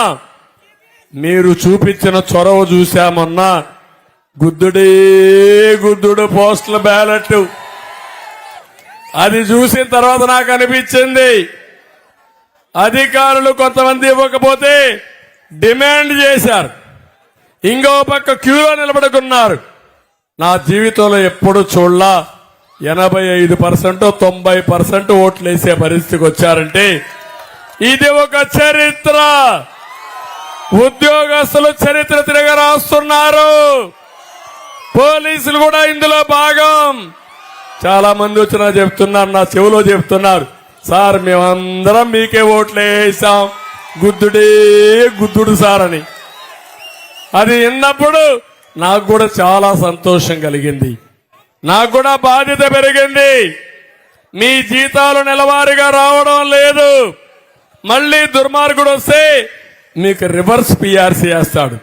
మీరు చూపించిన చొరవ చూశామన్నా, గుద్దుడు పోస్టల్ బ్యాలెట్ అది చూసిన తర్వాత నాకు అనిపించింది, అధికారులు కొంతమంది ఇవ్వకపోతే డిమాండ్ చేశారు, ఇంకో పక్క క్యూలో నిలబడుకున్నారు. నా జీవితంలో ఎప్పుడు చూడలా 85% 90% ఓట్లు వేసే పరిస్థితికి వచ్చారంటే ఇది ఒక చరిత్ర. ఉద్యోగస్తులు చరిత్ర తిరగ రాస్తున్నారు, పోలీసులు కూడా ఇందులో భాగం. చాలా మంది వచ్చినా చెప్తున్నారు, నా చెవిలో చెప్తున్నారు, సార్ మేమందరం మీకే ఓట్లు వేసాం, గుద్దుడు సార్ అని. అది విన్నప్పుడు నాకు కూడా చాలా సంతోషం కలిగింది, నాకు కూడా బాధ్యత పెరిగింది. మీ జీతాలు నెలవారీగా రావడం లేదు, మళ్ళీ దుర్మార్గుడు వస్తే మీకు రివర్స్ పిఆర్సీ వేస్తాడు.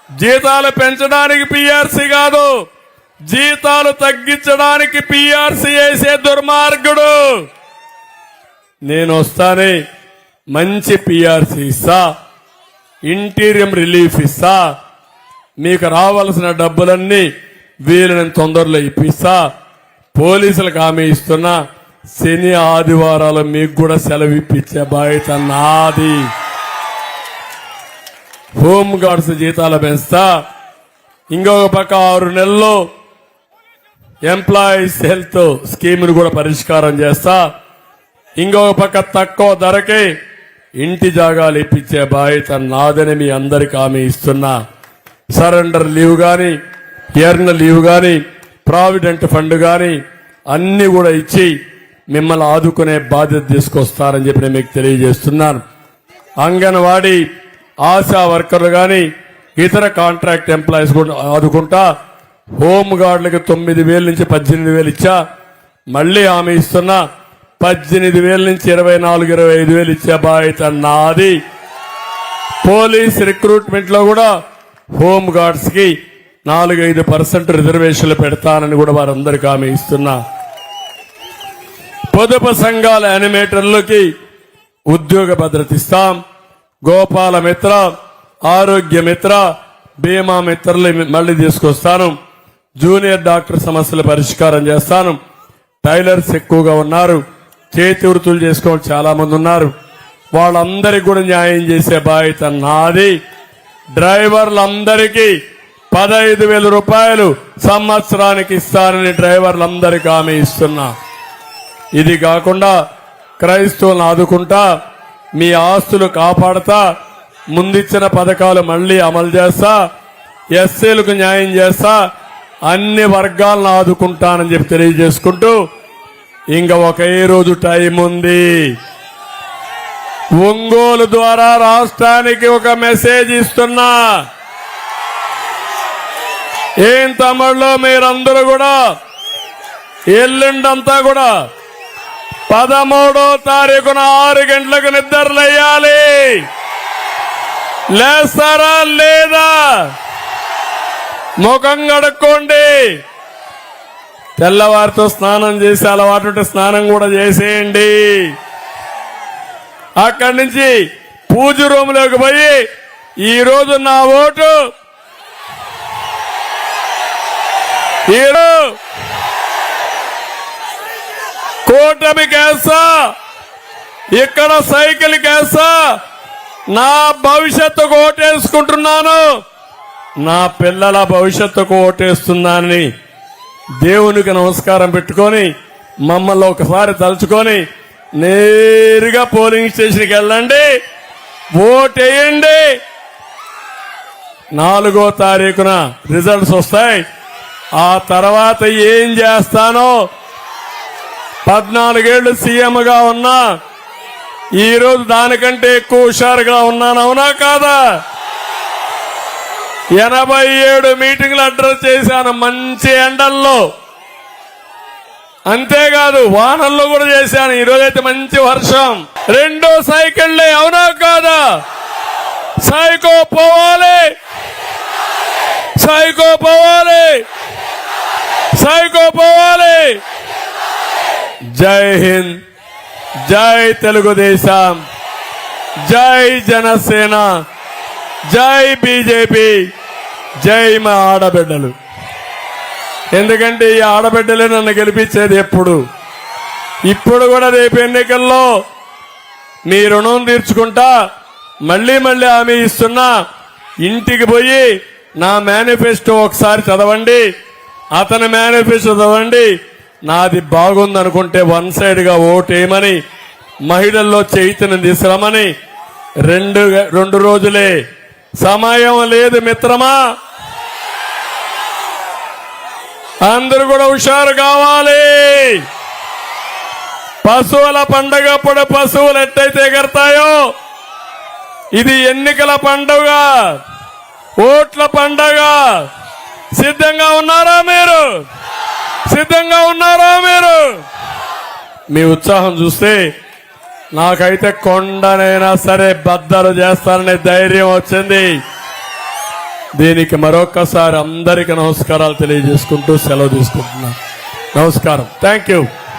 జీతాలు పెంచడానికి పిఆర్సీ కాదు, జీతాలు తగ్గించడానికి పిఆర్సీ వేసే దుర్మార్గుడు. నేను వస్తానే మంచి పిఆర్సీ ఇస్తా, ఇంటీరియం రిలీఫ్ ఇస్తా, మీకు రావాల్సిన డబ్బులన్నీ వీళ్ళని తొందరలో ఇప్పిస్తా. పోలీసులకు హామీ ఇస్తున్నా, శని ఆదివారాలు మీకు కూడా సెలవు ఇప్పించే బాధ్యత నాది. హోమ్ గార్డ్స్ జీతాలు పెంచుతా. ఇంకొక పక్క 6 నెలల్లో ఎంప్లాయీస్ హెల్త్ స్కీమ్ను కూడా పరిష్కారం చేస్తా. ఇంకొక పక్క తక్కువ ధరకే ఇంటి జాగాలు ఇప్పించే బాధ్యత నాదని మీ అందరికి హామీ ఇస్తున్నా. సరెండర్ లీవ్ గాని, ఎర్న్ లీవ్ గాని, ప్రావిడెంట్ ఫండ్ గాని అన్ని కూడా ఇచ్చి మిమ్మల్ని ఆదుకునే బాధ్యత తీసుకొస్తారని చెప్పి నేను మీకు తెలియజేస్తున్నాను. అంగన్వాడీ ఆశా వర్కర్లు గాని, ఇతర కాంట్రాక్ట్ ఎంప్లాయీస్ కూడా ఆదుకుంటా. హోమ్ గార్డులకు 9,000 నుంచి 18,000 ఇచ్చా. మళ్లీ హామీ ఇస్తున్నా, 18,000 నుంచి 24,000-25,000 ఇచ్చే బాధ్యత నాది. పోలీస్ రిక్రూట్మెంట్ లో కూడా హోమ్ గార్డ్స్ కి 4-5% రిజర్వేషన్లు పెడతానని కూడా వారందరికీ హామీ ఇస్తున్నా. పొదుపు సంఘాల యానిమేటర్లకి ఉద్యోగ భద్రత ఇస్తాం. గోపాల మిత్ర, ఆరోగ్య మిత్ర, బీమా మిత్రలు మళ్లీ తీసుకొస్తాను. జూనియర్ డాక్టర్ సమస్యలు పరిష్కారం చేస్తాను. టైలర్స్ ఎక్కువగా ఉన్నారు, చేతి వృత్తులు చేసుకోవడం చాలా మంది ఉన్నారు. వాళ్ళందరికీ కూడా న్యాయం చేసే బాధ్యత నాది. డ్రైవర్లందరికీ 15,000 రూపాయలు సంవత్సరానికి ఇస్తానని డ్రైవర్లందరికీ హామీ ఇస్తున్నా. ఇది కాకుండా క్రైస్తవులను ఆదుకుంటా, మీ ఆస్తులు కాపాడతా, ముందిచ్చిన పథకాలు మళ్లీ అమలు చేస్తా, ఎస్సీలకు న్యాయం చేస్తా, అన్ని వర్గాలను ఆదుకుంటానని చెప్పి తెలియజేసుకుంటూ ఇంకా ఒకే రోజు టైం ఉంది. ఒంగోలు ద్వారా రాష్ట్రానికి ఒక మెసేజ్ ఇస్తున్నా. ఏం తమిళలో మీరందరూ కూడా ఎల్లుండంతా కూడా 13వ తారీఖున 6 గంటలకు నిద్రలేయాలి. లేస్తారా లేదా? ముఖం కడుక్కోండి. తెల్లవారితో స్నానం చేసి అలవాటు స్నానం కూడా చేసేయండి. అక్కడి నుంచి పూజ రూములోకి పోయి ఈ రోజు నా ఓటు కూటమికి వేస్తా, ఇక్కడ సైకిల్ కేస్తా, నా భవిష్యత్తుకు ఓటేసుకుంటున్నాను, నా పిల్లల భవిష్యత్తుకు ఓటేస్తున్నానని దేవునికి నమస్కారం పెట్టుకొని మమ్మల్ని ఒకసారి తలుచుకొని నేరుగా పోలింగ్ స్టేషన్కి వెళ్ళండి, ఓటేయండి. 4వ తారీఖున రిజల్ట్స్ వస్తాయి. ఆ తర్వాత ఏం చేస్తానో 14 ఏళ్లు సీఎంగా ఉన్నా, ఈ రోజు దానికంటే ఎక్కువ హుషారుగా ఉన్నాను. అవునా కాదా? 87 మీటింగ్లు అడ్రస్ చేశాను మంచి ఎండల్లో. అంతేకాదు వానల్లో కూడా చేశాను. ఈ రోజైతే మంచి వర్షం. 2 సైకిళ్లే. అవునా కాదా? సైకో పోవాలి, సైకో పోవాలి, సైకో పోవాలి. జై హింద్, జై తెలుగుదేశం, జై జనసేన, జై బీజేపీ, జై మా ఆడబిడ్డలు. ఎందుకంటే ఈ ఆడబిడ్డలే నన్ను గెలిపించేది ఎప్పుడు. ఇప్పుడు కూడా రేపు ఎన్నికల్లో మీ రుణం తీర్చుకుంటా మళ్లీ హామీ ఇస్తున్నా. ఇంటికి పోయి నా మేనిఫెస్టో ఒకసారి చదవండి, అతని మేనిఫెస్టో చదవండి. నాది బాగుందనుకుంటే 1 సైడ్ గా ఓటేయమని, మహిళల్లో చైతన్యం తీసుకురామని. 2 రోజులే సమయం లేదు మిత్రమా. అందరూ కూడా హుషారు కావాలి. పశువుల పండగప్పుడు పశువులు ఎట్టయితే ఎగరతాయో, ఇది ఎన్నికల పండుగ, ఓట్ల పండగ. సిద్ధంగా ఉన్నారా మీరు? సిద్ధంగా ఉన్నారా మీరు? మీ ఉత్సాహం చూస్తే నాకైతే కొండనైనా సరే బద్దలు చేస్తాననే ధైర్యం వచ్చింది. దీనికి మరొక్కసారి అందరికీ నమస్కారాలు తెలియజేసుకుంటూ సెలవు తీసుకుంటున్నాను. నమస్కారం. Thank you.